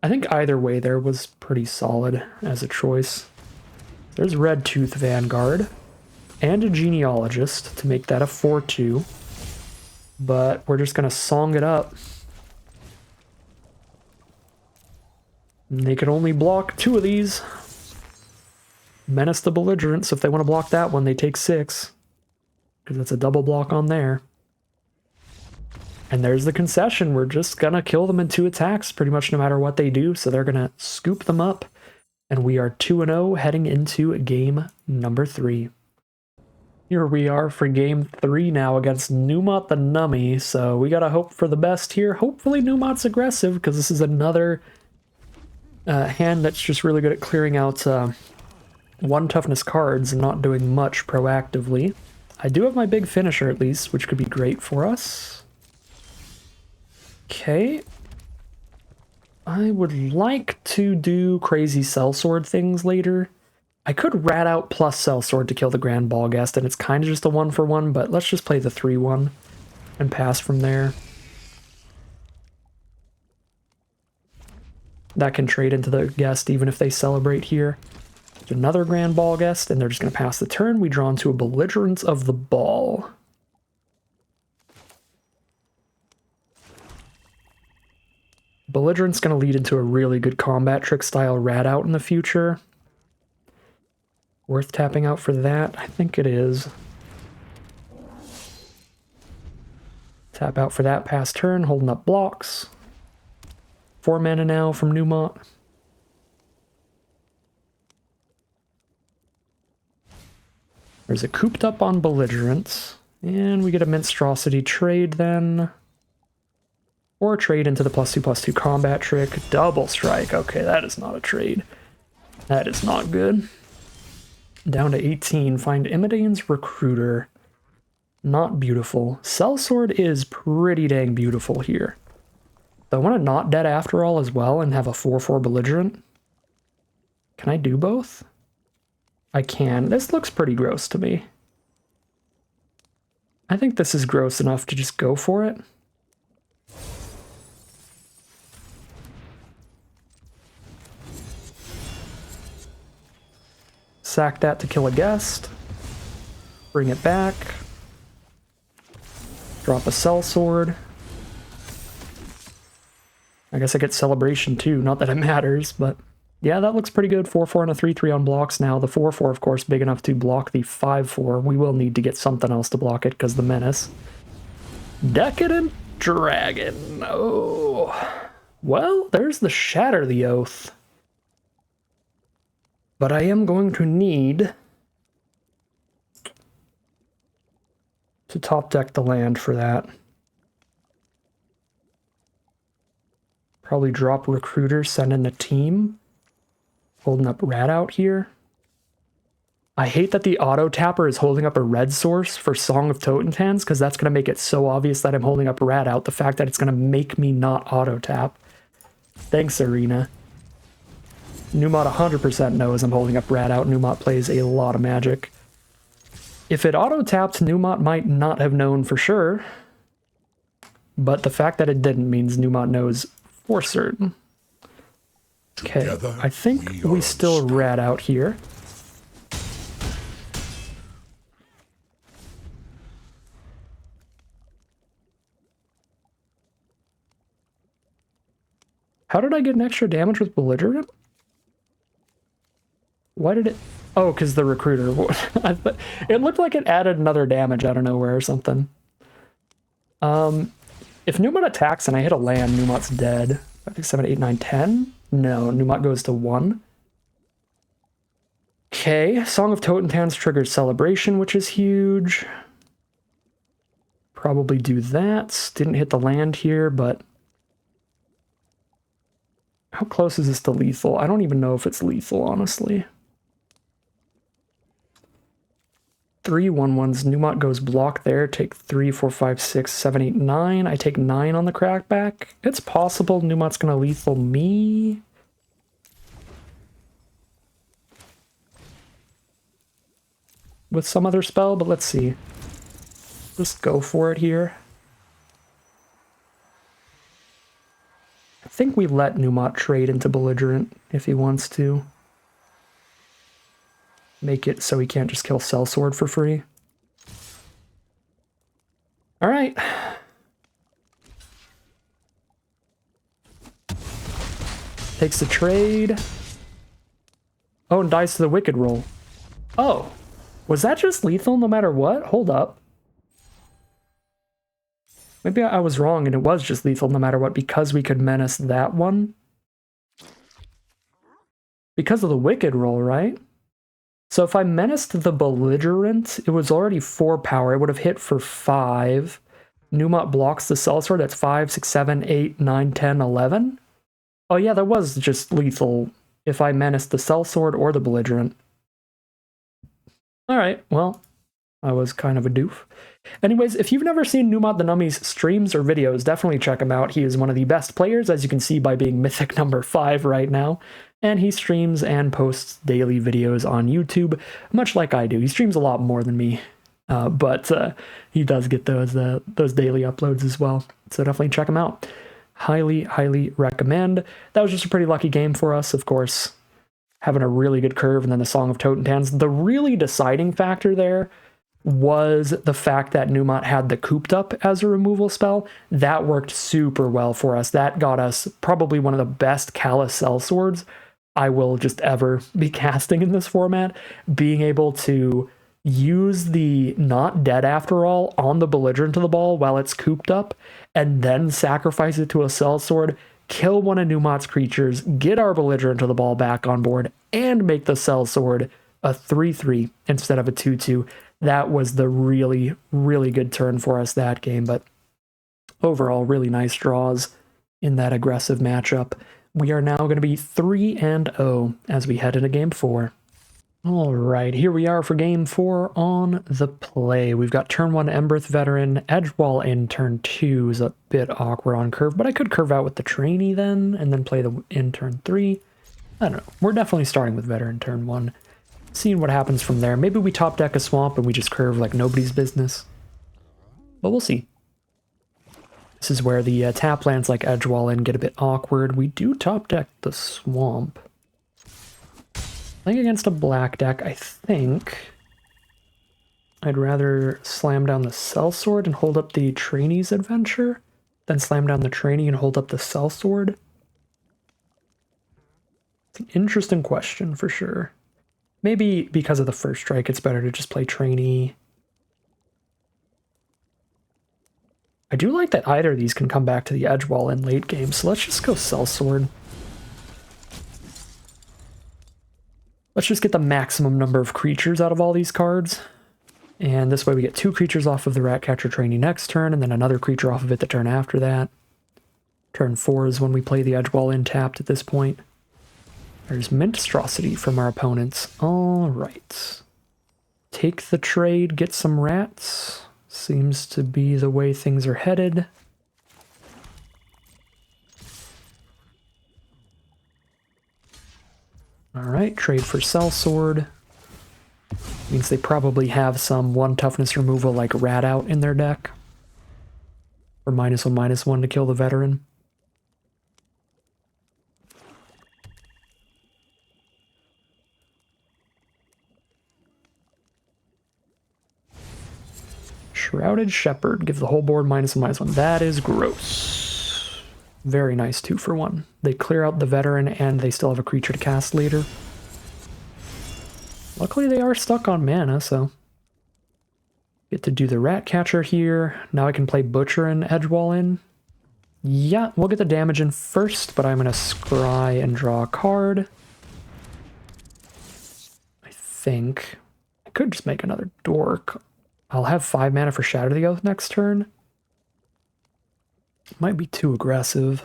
I think either way there was pretty solid as a choice. There's Red Tooth Vanguard and a Genealogist to make that a 4-2. But we're just going to song it up. And they can only block 2 of these. Menace the Belligerent, so if they want to block that one, they take 6. Because it's a double block on there. And there's the concession. We're just going to kill them in 2 attacks, pretty much no matter what they do. So they're going to scoop them up. And we are 2-0 heading into game number 3. Here we are for game 3 now against Numot the Nummy. So we got to hope for the best here. Hopefully Numot's aggressive, because this is another hand that's just really good at clearing out 1 toughness cards and not doing much proactively. I do have my big finisher at least, which could be great for us. Okay. I would like to do crazy sellsword things later. I could rat out plus sellsword to kill the Grand Ballgast, and it's kind of just a 1-for-1, but let's just play the 3-1 and pass from there. That can trade into the guest even if they celebrate here. There's another Grand Ballgast, and they're just going to pass the turn. We draw into a Belligerence of the Ball. Belligerent's going to lead into a really good combat trick style rat out in the future. Worth tapping out for that? I think it is. Tap out for that past turn, holding up blocks. 4 mana now from Numot. There's a cooped up on Belligerence. And we get a Monstrosity trade then. Or trade into the +2/+2 combat trick. Double strike. Okay, that is not a trade. That is not good. Down to 18. Find Imidane's Recruiter. Not beautiful. Sellsword is pretty dang beautiful here. So I want to not dead after all as well and have a 4/4 Belligerent. Can I do both? I can. This looks pretty gross to me. I think this is gross enough to just go for it. Sack that to kill a guest. Bring it back. Drop a sellsword. I guess I get celebration too, not that it matters, but yeah, that looks pretty good. 4/4 and a 3/3 on blocks now. The 4/4, of course, big enough to block the 5/4. We will need to get something else to block it because the menace. Decadent Dragon. Oh. Well, there's the Shatter the Oath. But I am going to need to top deck the land for that. Probably drop Recruiter, send in a team. Holding up Rat out here. I hate that the auto tapper is holding up a red source for Song of Totentans, because that's going to make it so obvious that I'm holding up Rat out. The fact that it's going to make me not auto tap. Thanks, Arena. Numot 100% knows I'm holding up Rat out. Numot plays a lot of Magic. If it auto-tapped, Numot might not have known for sure. But the fact that it didn't means Numot knows for certain. Okay, I think we still Rat out here. How did I get an extra damage with Belligerent? Why did it... Oh, because the Recruiter. It looked like it added another damage out of nowhere or something. If Numot attacks and I hit a land, Numot's dead. 5, 6, 7, 8, 9, 10? No, Numot goes to 1. Okay, Song of Totentans triggers Celebration, which is huge. Probably do that. Didn't hit the land here, but... How close is this to lethal? I don't even know if it's lethal, honestly. 3 1/1s. Numot goes block there. Take 3, 4, 5, 6, 7, 8, 9. I take 9 on the crackback. It's possible Numot's going to lethal me. With some other spell, but let's see. Just go for it here. think we let Numot trade into Belligerent if he wants to. Make it so he can't just kill Sellsword for free. All right. Takes the trade. Oh, and dies to the Wicked roll. Oh, was that just lethal no matter what? Hold up. Maybe I was wrong and it was just lethal no matter what because we could menace that one. Because of the Wicked roll, right? So if I menaced the Belligerent, it was already 4 power. It would have hit for 5. Numot blocks the Sellsword. That's 5, 6, 7, 8, 9, 10, 11. Oh yeah, that was just lethal if I menaced the Sellsword or the Belligerent. Alright, well, I was kind of a doof. Anyways, if you've never seen Numot the Nummy's streams or videos, definitely check him out. He is one of the best players, as you can see by being Mythic number 5 right now. And he streams and posts daily videos on YouTube, much like I do. He streams a lot more than me, but he does get those daily uploads as well. So definitely check him out. Highly, highly recommend. That was just a pretty lucky game for us, of course. Having a really good curve and then the Song of Totentans. The really deciding factor there was the fact that Numot had the Cooped Up as a removal spell. That worked super well for us. That got us probably one of the best Callous Sellswords I will just ever be casting in this format. Being able to use the Not Dead After All on the Belligerent of the ball while it's cooped up, and then sacrifice it to a Sellsword, kill one of Numot's creatures, get our Belligerent of the ball back on board, and make the Sellsword a 3/3 instead of a 2/2. That was the really, really good turn for us that game, but overall, really nice draws in that aggressive matchup. We are now going to be 3-0 as we head into Game 4. All right, here we are for Game 4 on the play. We've got turn 1 Embereth Veteran, Edgewall in turn 2 is a bit awkward on curve, but I could curve out with the Trainee then, and then play the in turn 3. I don't know. We're definitely starting with Veteran turn 1. Seeing what happens from there. Maybe we top deck a Swamp and we just curve like nobody's business. But we'll see. This is where the tap lands like Edgewall in get a bit awkward. We do top deck the Swamp. Playing against a black deck, I think I'd rather slam down the Sellsword and hold up the Trainee's Adventure than slam down the Trainee and hold up the Sellsword. It's an interesting question for sure. Maybe because of the first strike, it's better to just play Trainee. I do like that either of these can come back to the Edgewall in late game, so let's just go Sellsword. Let's just get the maximum number of creatures out of all these cards. And this way we get 2 creatures off of the Ratcatcher Trainee next turn, and then another creature off of it the turn after that. Turn 4 is when we play the Edgewall in tapped at this point. There's Minstrosity from our opponents. All right. Take the trade, get some rats. Seems to be the way things are headed. Alright, trade for Sellsword. Means they probably have some 1 toughness removal like Rat Out in their deck. Or -1/-1 to kill the Veteran. Shrouded Shepherd. Give the whole board -1/-1. That is gross. Very nice 2-for-1. They clear out the Veteran and they still have a creature to cast later. Luckily they are stuck on mana, so get to do the Ratcatcher here. Now I can play Butcher and Edgewall in. Yeah, we'll get the damage in first, but I'm going to scry and draw a card. I think I could just make another Dork. I'll have 5 mana for Shatter the Oath next turn. Might be too aggressive.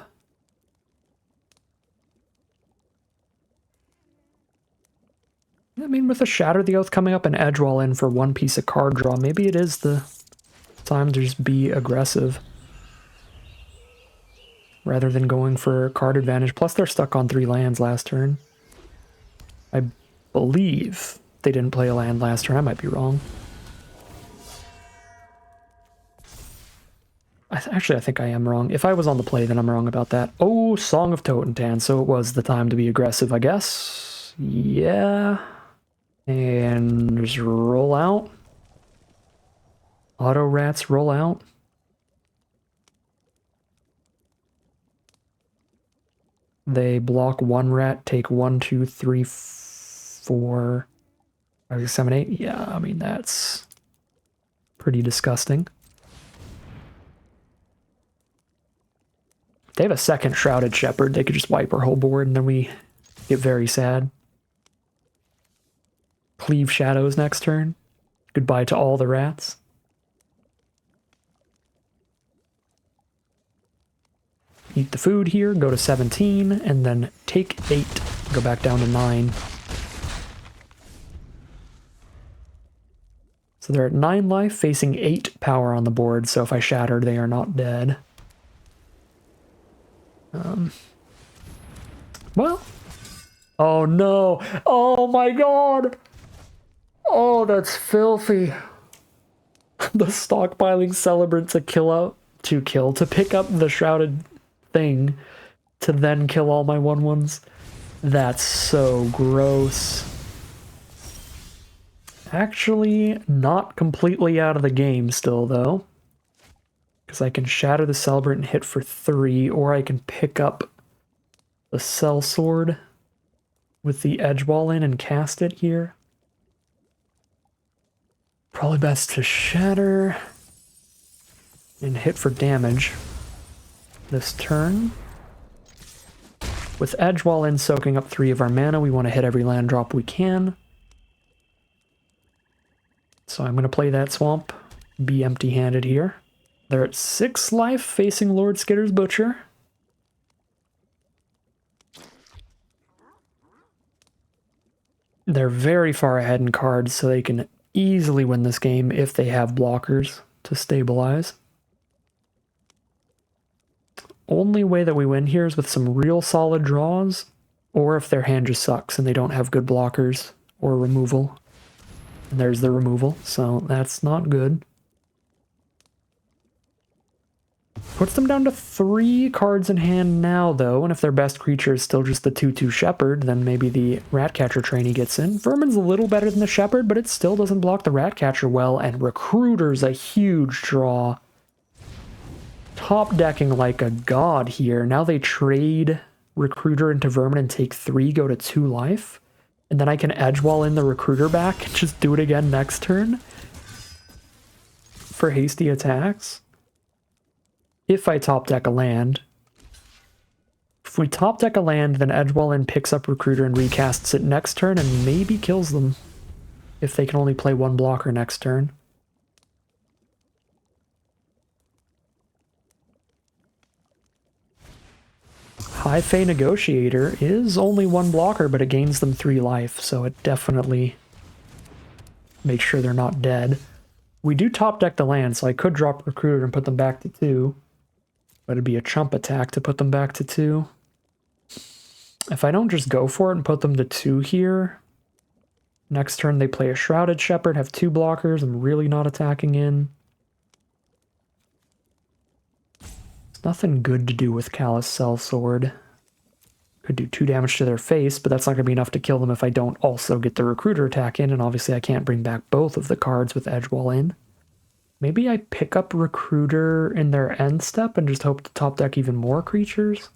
I mean, with a Shatter the Oath coming up and Edgewall in for 1 piece of card draw, maybe it is the time to just be aggressive. Rather than going for card advantage. Plus they're stuck on 3 lands last turn. I believe they didn't play a land last turn. I might be wrong. Actually, I think I am wrong. If I was on the play, then I'm wrong about that. Oh, Song of Totentan, so it was the time to be aggressive, I guess. Yeah. And just roll out. Auto rats roll out. They block one rat, take 1, 2, 3, 4, 5, 6, 7, 8. Yeah, I mean, that's pretty disgusting. If they have a second Shrouded Shepherd, they could just wipe our whole board and then we get very sad. Cleave Shadows next turn. Goodbye to all the rats. Eat the food here, go to 17, and then take 8, go back down to 9. So they're at 9 life, facing 8 power on the board, so if I shatter, they are not dead. Well. Oh no! Oh my god! Oh, that's filthy. The stockpiling celebrant to pick up the shrouded thing, to then kill all my 1/1s. That's so gross. Actually, not completely out of the game still, though. Because I can shatter the celebrant and hit for 3, or I can pick up the sellsword with the edge wall in and cast it here. Probably best to shatter and hit for damage this turn. With edge wall in soaking up 3 of our mana, we want to hit every land drop we can. So I'm going to play that swamp, be empty-handed here. They're at 6 life, facing Lord Skitter's Butcher. They're very far ahead in cards, so they can easily win this game if they have blockers to stabilize. Only way that we win here is with some real solid draws, or if their hand just sucks and they don't have good blockers or removal. And there's the removal, so that's not good. Puts them down to 3 cards in hand now, though, and if their best creature is still just the 2/2 Shepherd, then maybe the Ratcatcher trainee gets in. Vermin's a little better than the Shepherd, but it still doesn't block the Ratcatcher well, and Recruiter's a huge draw. Top decking like a god here. Now they trade Recruiter into Vermin and take 3, go to 2 life. And then I can edge wall in the Recruiter back and just do it again next turn for hasty attacks. If I top deck a land. If we top deck a land, then edge wall in picks up Recruiter and recasts it next turn and maybe kills them. If they can only play 1 blocker next turn. High Fae Negotiator is only 1 blocker, but it gains them 3 life, so it definitely makes sure they're not dead. We do top deck the land, so I could drop Recruiter and put them back to 2. But it'd be a chump attack to put them back to 2. If I don't just go for it and put them to 2 here, next turn they play a Shrouded Shepherd, have 2 blockers, I'm really not attacking in. There's nothing good to do with Callous Sellsword. Could do 2 damage to their face, but that's not going to be enough to kill them if I don't also get the Recruiter attack in, and obviously I can't bring back both of the cards with Edgewall in. Maybe I pick up Recruiter in their end step and just hope to top deck even more creatures.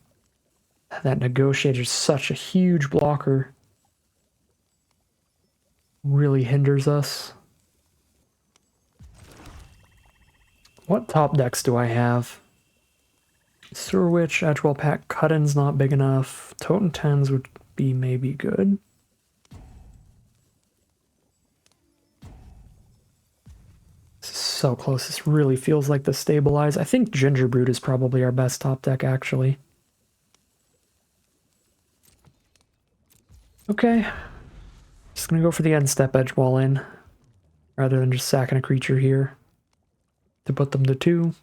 That Negotiator's such a huge blocker. Really hinders us. What top decks do I have? Sewer Witch, Edgewall Pack, Cut-in's not big enough. Totentens would be maybe good. So close. This really feels like the Stabilize. I think Gingerbread is probably our best top deck, actually. Okay. Just gonna go for the end step edge wall in, rather than just sacking a creature here to put them to 2.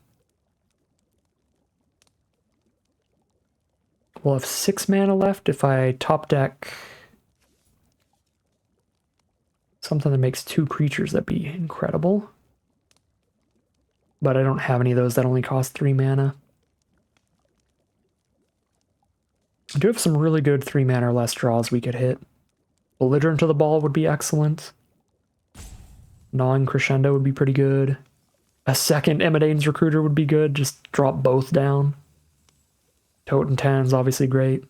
We'll have 6 mana left if I top deck something that makes 2 creatures. That'd be incredible. But I don't have any of those that only cost 3 mana. I do have some really good 3 mana or less draws we could hit. Belligerent to the ball would be excellent. Gnawing Crescendo would be pretty good. A second Emidane's Recruiter would be good. Just drop both down. Totem 10 is obviously great.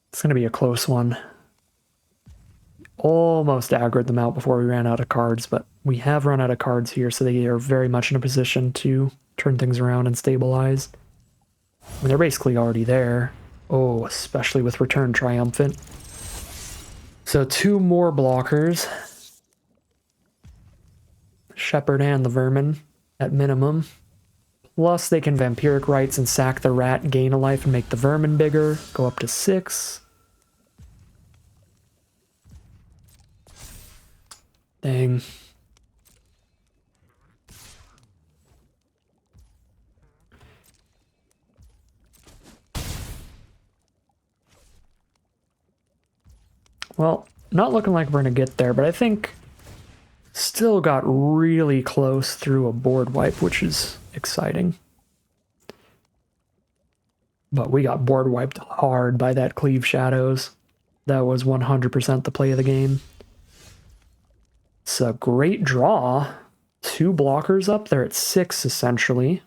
It's going to be a close one. Almost aggroed them out before we ran out of cards, but we have run out of cards here, so they are very much in a position to turn things around and stabilize. I mean, they're basically already there. Oh, especially with Return Triumphant. So 2 more blockers. Shepherd and the Vermin, at minimum. Plus, they can Vampiric Rites and sack the Rat, gain a life, and make the Vermin bigger. Go up to 6. Dang. Well, not looking like we're going to get there, but I think still got really close through a board wipe, which is exciting. But we got board wiped hard by that Cleave Shadows. That was 100% the play of the game. It's a great draw. 2 blockers up there at 6, essentially.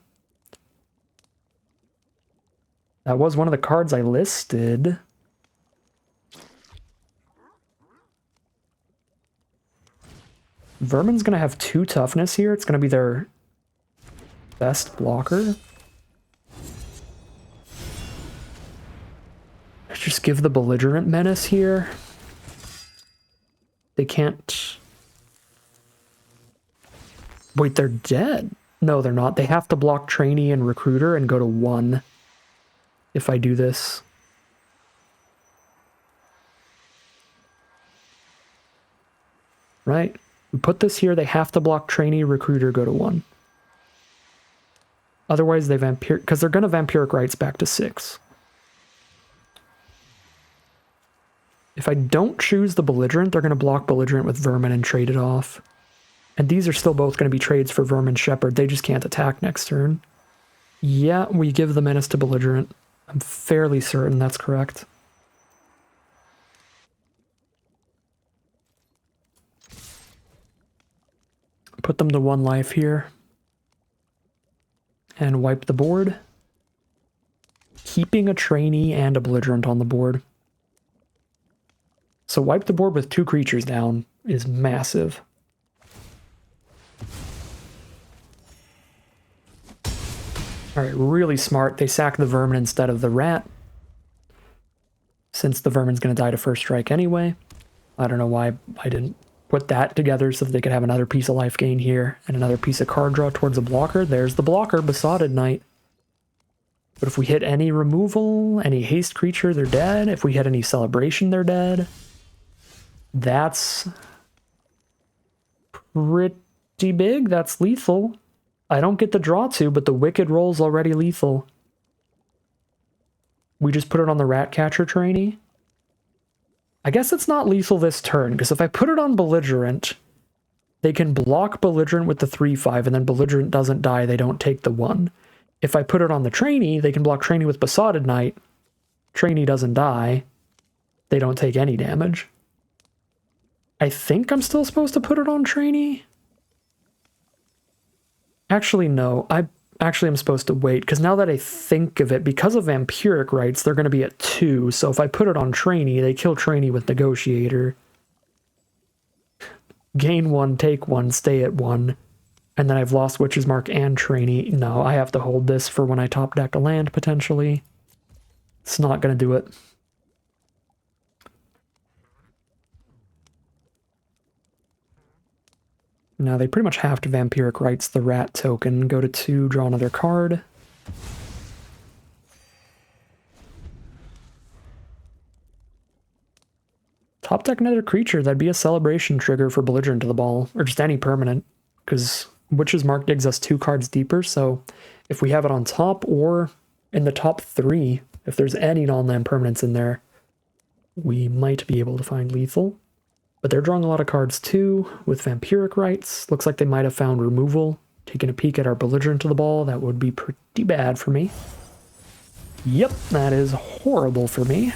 That was one of the cards I listed. Vermin's going to have 2 toughness here. It's going to be their best blocker. Let's just give the Belligerent Menace here. They can't... Wait, they're dead. No, they're not. They have to block Trainee and Recruiter and go to 1 if I do this. Right? We put this here, they have to block Trainee, Recruiter, go to 1. Otherwise they Vampire... Because they're going to Vampiric Rites back to 6. If I don't choose the Belligerent, they're going to block Belligerent with Vermin and trade it off. And these are still both going to be trades for Vermin Shepherd. They just can't attack next turn. Yeah, we give the Menace to Belligerent. I'm fairly certain that's correct. Put them to 1 life here. And wipe the board. Keeping a Trainee and a Belligerent on the board. So wipe the board with 2 creatures down is massive. Alright, really smart. They sack the Vermin instead of the Rat. Since the Vermin's going to die to first strike anyway. I don't know why I didn't put that together so that they could have another piece of life gain here and another piece of card draw towards a blocker. There's the blocker, Besotted Knight. But if we hit any removal, any haste creature, they're dead. If we hit any celebration, they're dead. That's pretty big. That's lethal. I don't get the draw to, but the Wicked roll's already lethal. We just put it on the Ratcatcher Trainee. I guess it's not lethal this turn, because if I put it on Belligerent, they can block Belligerent with the 3/5, and then Belligerent doesn't die, they don't take the 1. If I put it on the Trainee, they can block Trainee with Besotted Knight. Trainee doesn't die. They don't take any damage. I think I'm still supposed to put it on Trainee. Actually, no. I am supposed to wait, because now that I think of it, because of Vampiric Rites, they're going to be at 2, so if I put it on Trainee, they kill Trainee with Negotiator. Gain 1, take 1, stay at 1, and then I've lost Witch's Mark and Trainee. No, I have to hold this for when I top deck a land, potentially. It's not going to do it. Now they pretty much have to Vampiric Rites the Rat token, go to 2, draw another card. Top deck another creature, that'd be a celebration trigger for Belligerent to the ball, or just any permanent, because Witch's Mark digs us 2 cards deeper, so if we have it on top or in the top 3, if there's any non-land permanents in there, we might be able to find lethal. But they're drawing a lot of cards too, with Vampiric Rites. Looks like they might have found removal. Taking a peek at our Belligerent to the ball, that would be pretty bad for me. Yep, that is horrible for me.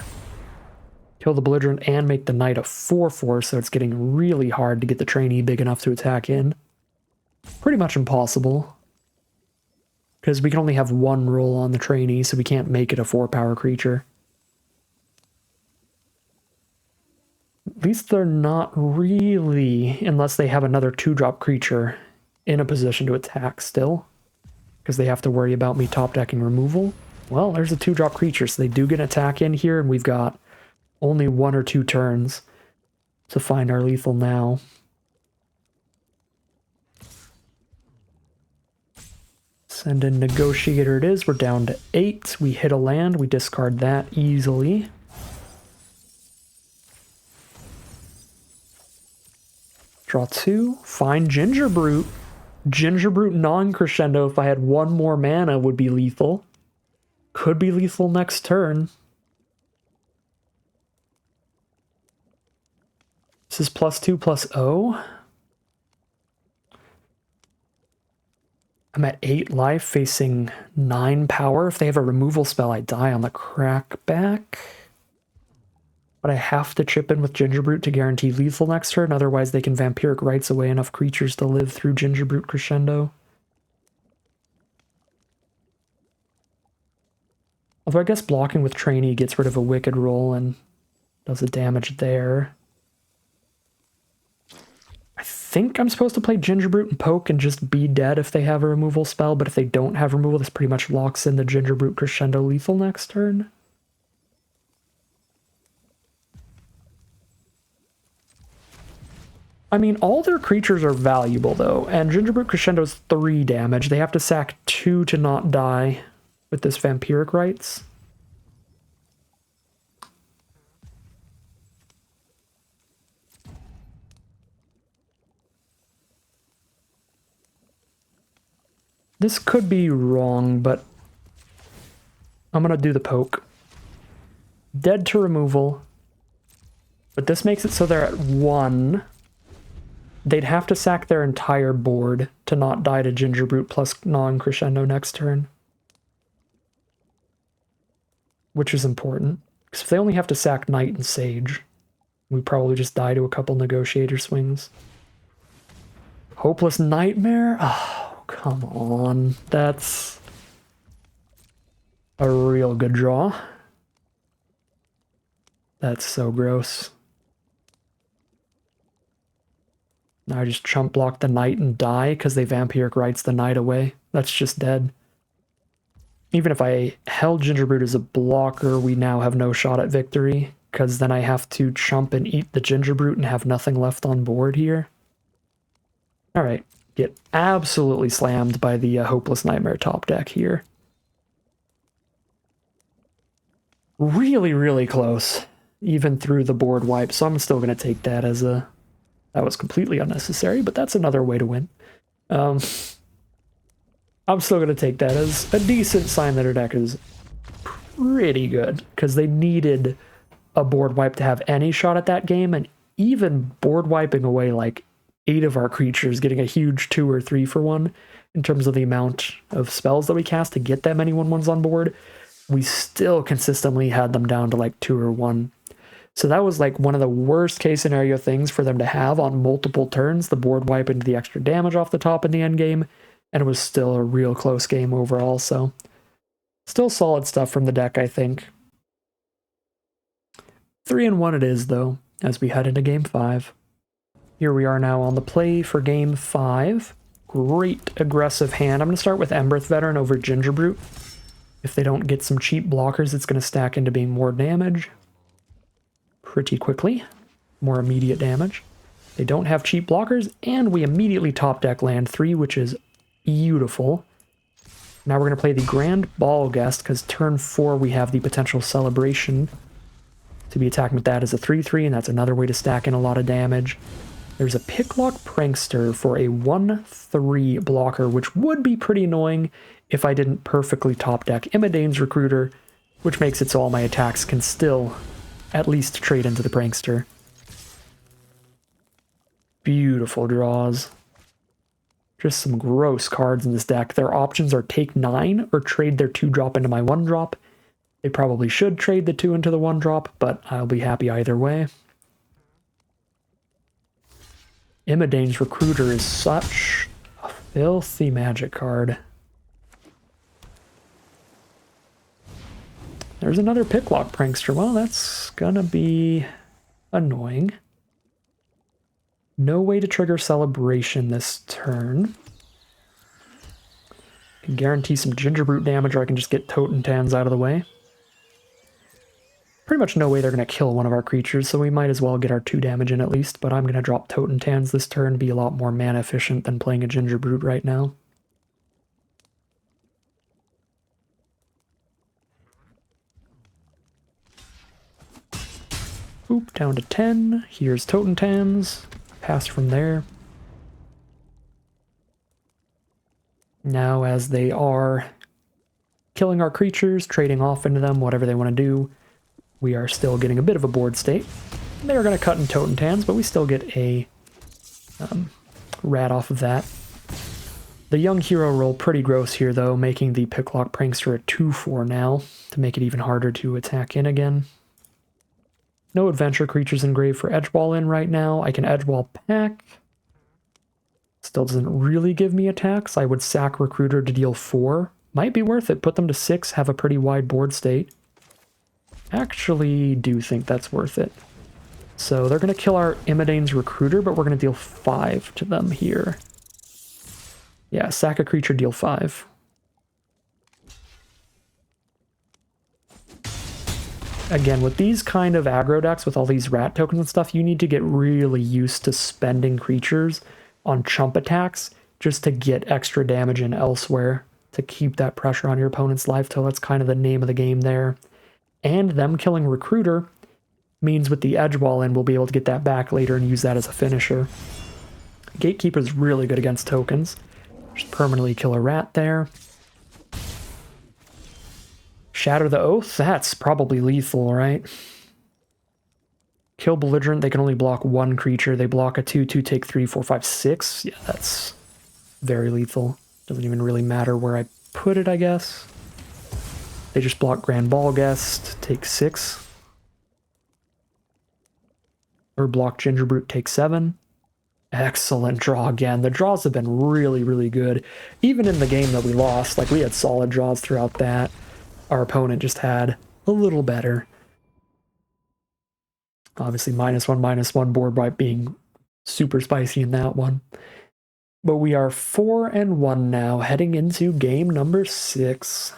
Kill the Belligerent and make the Knight a 4/4, so it's getting really hard to get the trainee big enough to attack in. Pretty much impossible. Because we can only have one roll on the trainee, so we can't make it a 4-power creature. At least they're not really, unless they have another 2-drop creature in a position to attack still. Because they have to worry about me top-decking removal. Well, there's a 2-drop creature, so they do get an attack in here, and we've got only 1 or 2 turns to find our lethal now. Send in Negotiator it is. We're down to 8. We hit a land. We discard that easily. Draw 2. Find Gingerbrute. Gingerbrute non-crescendo, if I had 1 more mana, would be lethal. Could be lethal next turn. This is +2/+0. I'm at 8 life, facing 9 power. If they have a removal spell, I die on the crackback. But I have to chip in with Gingerbrute to guarantee lethal next turn, otherwise they can Vampiric Rites away enough creatures to live through Gingerbrute Crescendo. Although I guess blocking with Trainee gets rid of a Wicked roll and does the damage there. I think I'm supposed to play Gingerbrute and poke and just be dead if they have a removal spell, but if they don't have removal, this pretty much locks in the Gingerbrute Crescendo lethal next turn. I mean, all their creatures are valuable, though, and Gingerbrute Crescendo's 3 damage. They have to sack 2 to not die with this Vampiric Rites. This could be wrong, but I'm going to do the poke. Dead to removal, but this makes it so they're at 1. They'd have to sack their entire board to not die to Gingerbrute plus non-crescendo next turn. Which is important. Because if they only have to sack Knight and Sage, we probably just die to a couple Negotiator swings. Hopeless Nightmare? Oh, come on. That's a real good draw. That's so gross. Now I just chump block the Knight and die because they Vampiric Rites the Knight away. That's just dead. Even if I held Gingerbrute as a blocker, we now have no shot at victory, because then I have to chump and eat the Gingerbrute and have nothing left on board here. Alright, get absolutely slammed by the Hopeless Nightmare top deck here. Really, really close, even through the board wipe, so I'm still going to take that as a... That was completely unnecessary, but that's another way to win. I'm still going to take that as a decent sign that her deck is pretty good, because they needed a board wipe to have any shot at that game, and even board wiping away like 8 of our creatures, getting a huge 2 or 3 for 1 in terms of the amount of spells that we cast to get that many 1/1s on board, we still consistently had them down to like 2 or 1. So that was like one of the worst case scenario things for them to have on multiple turns, the board wipe into the extra damage off the top in the end game, and it was still a real close game overall, so still solid stuff from the deck, I think. 3-1 it is, though, as we head into Game 5. Here we are now on the play for Game 5. Great aggressive hand. I'm going to start with Embereth Veteran over Gingerbrute. If they don't get some cheap blockers, it's going to stack into being more damage pretty quickly. More immediate damage. They don't have cheap blockers, and we immediately top deck land 3, which is beautiful. Now we're going to play the Grand Ball Guest, because turn 4 we have the potential Celebration to be attacking with that as a 3/3, and that's another way to stack in a lot of damage. There's a Picklock Prankster for a 1/3 blocker, which would be pretty annoying if I didn't perfectly top deck Imidane's Recruiter, which makes it so all my attacks can still at least trade into the Prankster. beautiful draws. Just some gross cards in this deck. Their options are take 9 or trade their 2-drop into my 1-drop. They probably should trade the 2 into the 1-drop, but I'll be happy either way. Imidane's Recruiter is such a filthy Magic card. There's another Picklock Prankster. Well, that's gonna be annoying. No way to trigger Celebration this turn. Can guarantee some Gingerbrute damage, or I can just get Totentans out of the way. Pretty much no way they're going to kill one of our creatures, so we might as well get our 2 damage in at least, but I'm going to drop Totentans this turn, be a lot more mana efficient than playing a Gingerbrute right now. Oop, down to 10. Here's Totentans. Pass from there. Now, as they are killing our creatures, trading off into them, whatever they want to do, we are still getting a bit of a board state. They're going to cut in Totentans, but we still get a rat off of that. The young hero roll pretty gross here, though, making the Picklock Prankster a 2/4 now, to make it even harder to attack in again. No adventure creatures in grave for Edgewall in right now. I can Edgewall Pack. Still doesn't really give me attacks. I would sack Recruiter to deal 4. Might be worth it. Put them to 6, have a pretty wide board state. Actually do think that's worth it. So they're going to kill our Imidane's Recruiter, but we're going to deal 5 to them here. Yeah, sack a creature, deal 5. Again, with these kind of aggro decks, with all these rat tokens and stuff, you need to get really used to spending creatures on chump attacks just to get extra damage in elsewhere, to keep that pressure on your opponent's life total. That's kind of the name of the game there. And them killing Recruiter means with the Edgewall in, we'll be able to get that back later and use that as a finisher. Gatekeeper's really good against tokens. Just permanently kill a rat there. Shatter the Oath, that's probably lethal, right? Kill Belligerent, they can only block 1 creature. They block a 2/2, take 3, 4, 5, 6. Yeah, that's very lethal. Doesn't even really matter where I put it, I guess. They just block Grand Ballguest, take 6. Or block Gingerbrute, take 7. Excellent draw again. The draws have been really, really good. Even in the game that we lost, like we had solid draws throughout that. Our opponent just had a little better. Obviously, -1/-1 board wipe being super spicy in that one. But we are 4-1 now, heading into game number 6.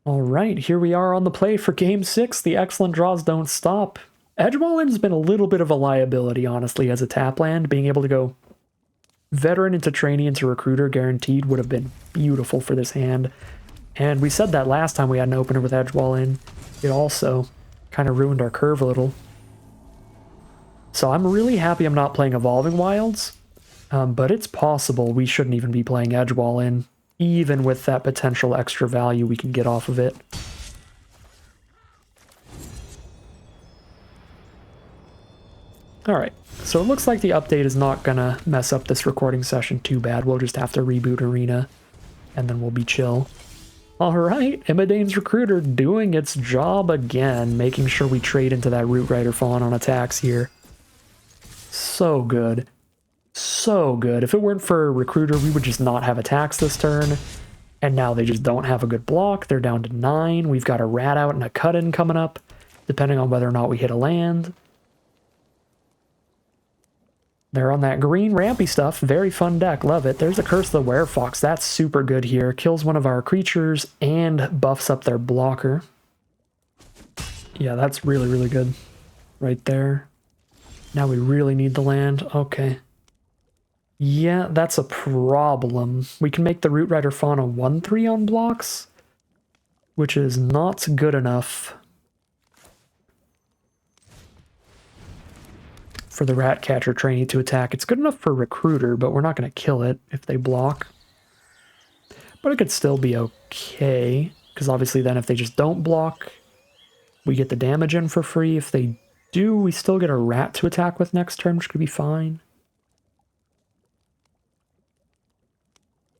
All right, here we are on the play for game 6. The excellent draws don't stop. Edgewall-in's been a little bit of a liability, honestly, as a tap land. Being able to go Veteran into Trainee into Recruiter guaranteed would have been beautiful for this hand. And we said that last time we had an opener with Edgewall-in. It also kind of ruined our curve a little. So I'm really happy I'm not playing Evolving Wilds. But it's possible we shouldn't even be playing Edgewall-in, even with that potential extra value we can get off of it. Alright, so it looks like the update is not gonna mess up this recording session too bad. We'll just have to reboot Arena, and then we'll be chill. Alright, Imidane's Recruiter doing its job again, making sure we trade into that Root Rider Fawn on attacks here. So good. So good. If it weren't for Recruiter, we would just not have attacks this turn. And now they just don't have a good block. They're down to 9. We've got a Rat out and a Cut-In coming up, depending on whether or not we hit a land. They're on that green rampy stuff. Very fun deck. Love it. There's a Curse of the Werefox. That's super good here. Kills one of our creatures and buffs up their blocker. Yeah, that's really, really good. Right there. Now we really need the land. Okay. Yeah, that's a problem. We can make the Root Rider Fawn a 1/3 on blocks, which is not good enough for the Ratcatcher Trainee to attack. It's good enough for Recruiter, but we're not going to kill it if they block. But it could still be okay, because obviously then if they just don't block, we get the damage in for free. If they do, we still get a Rat to attack with next turn, which could be fine.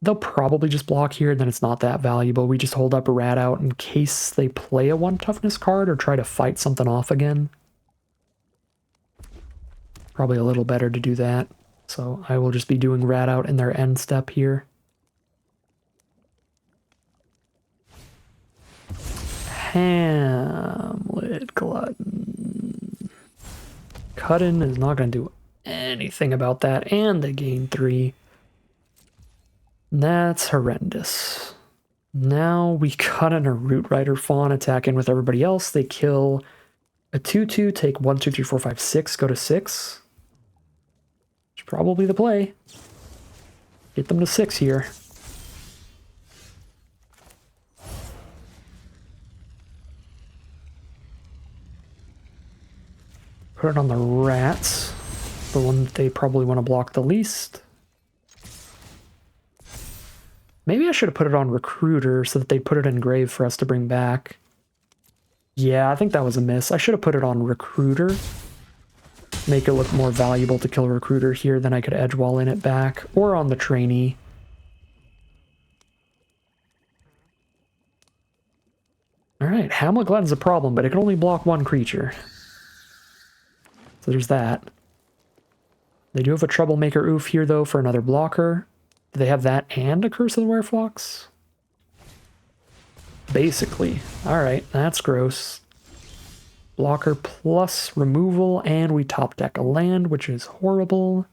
They'll probably just block here, then it's not that valuable. We just hold up a rat out in case they play a 1 toughness card or try to fight something off again. Probably a little better to do that. So I will just be doing rat out in their end step here. Hamlet Glutton. Cut-in is not going to do anything about that, and they gain 3. That's horrendous. Now we cut in a Root Rider Fawn, attack in with everybody else. They kill a 2/2, take 1, 2, 3, 4, 5, 6, go to 6. It's probably the play. Get them to 6 here. Put it on the rats, the one that they probably want to block the least. Maybe I should have put it on Recruiter so that they put it in Grave for us to bring back. Yeah, I think that was a miss. I should have put it on Recruiter. Make it look more valuable to kill Recruiter here, then I could edge wall in it back. Or on the Trainee. Alright, Hamlet Glutton's a problem, but it can only block 1 creature. So there's that. They do have a Troublemaker Oof here, though, for another blocker. Do they have that and a Curse of the Wereflox? Basically. Alright, that's gross. Blocker plus removal, and we top deck a land, which is horrible.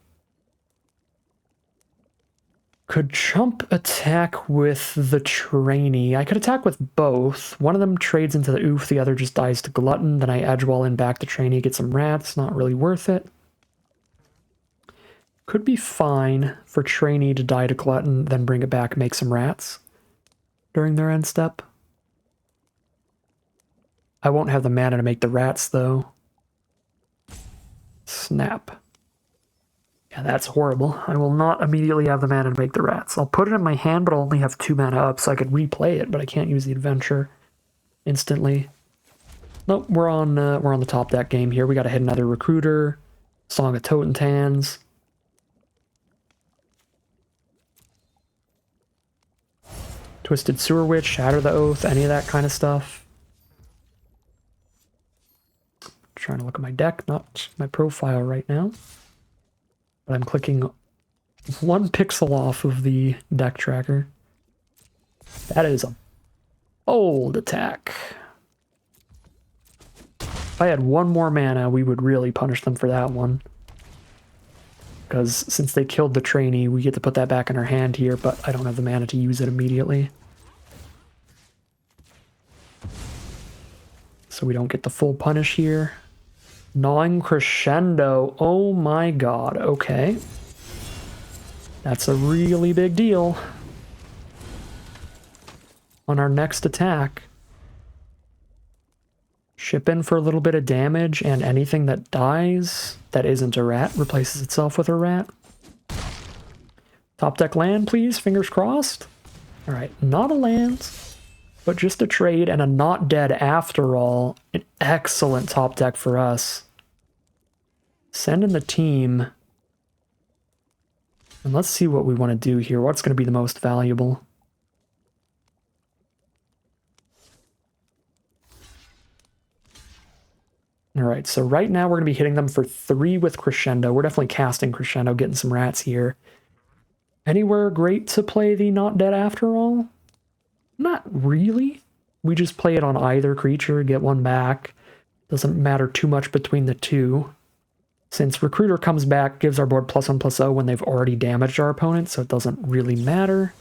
Could Chump attack with the Trainee? I could attack with both. One of them trades into the Oof, the other just dies to Glutton. Then I edge wall in back the Trainee, get some rats. Not really worth it. Could be fine for Trainee to die to Glutton, then bring it back, make some rats during their end step. I won't have the mana to make the rats, though. Snap. Yeah, that's horrible. I will not immediately have the mana to make the rats. I'll put it in my hand, but I'll only have 2 mana up, so I could replay it, but I can't use the adventure instantly. Nope, we're on the top deck game here. We gotta hit another Recruiter, Song of Totentans. Twisted Sewer Witch, Shatter the Oath, any of that kind of stuff. Trying to look at my deck, not my profile right now. But I'm clicking 1 pixel off of the deck tracker. That is a bold attack. If I had 1 more mana, we would really punish them for that one. Because since they killed the Trainee, we get to put that back in our hand here, but I don't have the mana to use it immediately. So we don't get the full punish here. Gnawing Crescendo. Oh my god, okay. That's a really big deal. On our next attack. Ship in for a little bit of damage, and anything that dies that isn't a rat replaces itself with a rat. Top deck land, please. Fingers crossed. Alright, not a land, but just a trade and a not dead after all. An excellent top deck for us. Send in the team. And let's see what we want to do here. What's going to be the most valuable? Alright, so right now we're going to be hitting them for 3 with Crescendo. We're definitely casting Crescendo, getting some rats here. Anywhere great to play the Not Dead after all? Not really. We just play it on either creature, get 1 back. Doesn't matter too much between the 2. Since Recruiter comes back, gives our board +1/+0 when they've already damaged our opponent, so it doesn't really matter.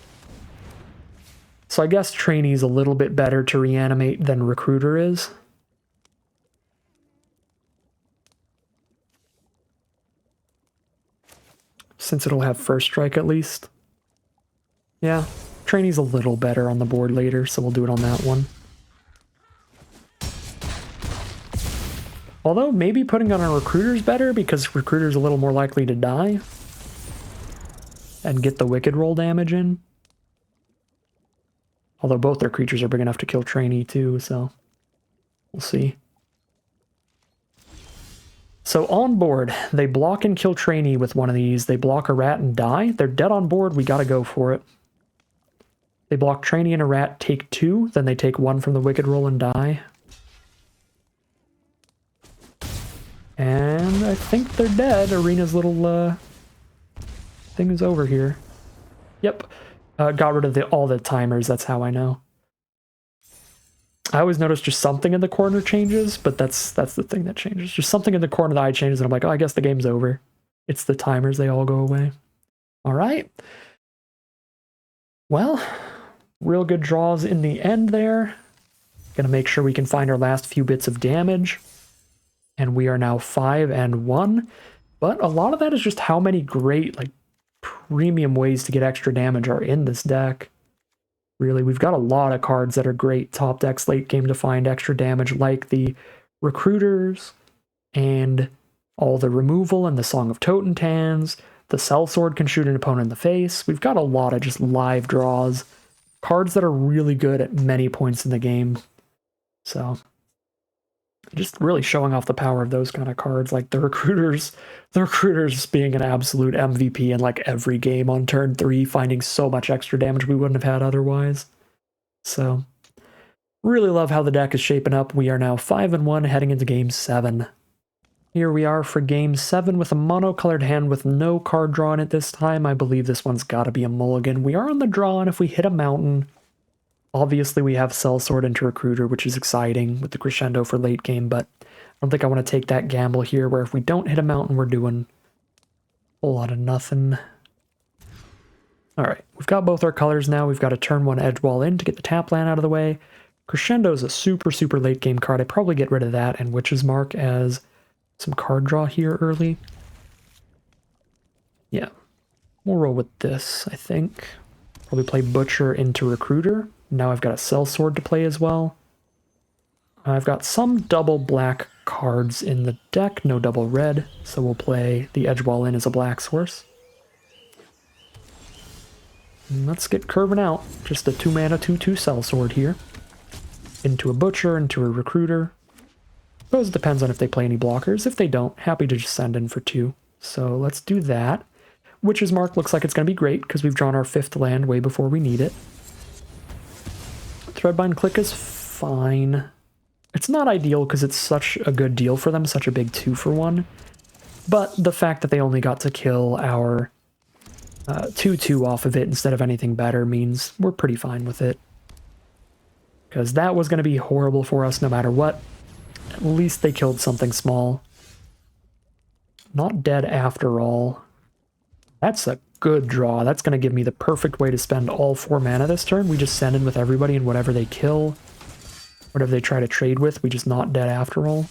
So I guess Trainee's a little bit better to reanimate than Recruiter is. Since it'll have first strike at least. Yeah, Trainee's a little better on the board later, so we'll do it on that one. Although maybe putting on a Recruiter's better because Recruiter's a little more likely to die. And get the Wicked roll damage in. Although both their creatures are big enough to kill Trainee too, so we'll see. So on board, they block and kill Trainee with one of these. They block a rat and die. They're dead on board. We gotta go for it. They block Trainee and a Rat, take 2, then they take 1 from the Wicked Roll and die. And I think they're dead. Arena's little thing is over here. Yep. Got rid of all the timers, that's how I know. I always notice just something in the corner changes, but that's the thing that changes. Just something in the corner of the eye changes, and I'm like, oh, I guess the game's over. It's the timers, they all go away. All right. Well, real good draws in the end there. Gonna make sure we can find our last few bits of damage. And we are now 5-1. But a lot of that is just how many great, like, premium ways to get extra damage are in this deck. Really, we've got a lot of cards that are great top decks late game to find extra damage, like the Recruiters, and all the removal and the Song of Totentans. The Sellsword can shoot an opponent in the face. We've got a lot of just live draws. Cards that are really good at many points in the game. So, just really showing off the power of those kind of cards, like the Recruiters. The Recruiters being an absolute MVP in like every game on turn 3, finding so much extra damage we wouldn't have had otherwise. So, really love how the deck is shaping up. We are now 5-1 heading into Game 7. Here we are for Game 7 with a monocolored hand with no card draw in it this time. I believe this one's got to be a mulligan. We are on the draw, and if we hit a mountain, obviously we have Sellsword into Recruiter, which is exciting with the Crescendo for late game, but I don't think I want to take that gamble here, where if we don't hit a mountain, we're doing a whole lot of nothing. Alright, we've got both our colors now. We've got a turn 1 edge wall in to get the tap land out of the way. Crescendo is a super, super late game card. I'd probably get rid of that and Witch's Mark as some card draw here early. Yeah, we'll roll with this, I think. Probably play Butcher into Recruiter. Now I've got a Sellsword to play as well. I've got some double black cards in the deck, no double red, so we'll play the Edgewall in as a black source. And let's get curving out. Just a 2-mana 2/2 Sellsword here. Into a Butcher, into a Recruiter. Suppose it depends on if they play any blockers. If they don't, happy to just send in for 2. So let's do that. Witch's Mark looks like it's going to be great, because we've drawn our 5th land way before we need it. Threadbind Click is fine. It's not ideal because it's such a good deal for them, such a big 2-for-1. But the fact that they only got to kill our 2/2 off of it instead of anything better means we're pretty fine with it. Because that was going to be horrible for us no matter what. At least they killed something small. Not dead after all. That's a good draw. That's going to give me the perfect way to spend all 4 mana this turn. We just send in with everybody, and whatever they kill, whatever they try to trade with, we just not dead after all.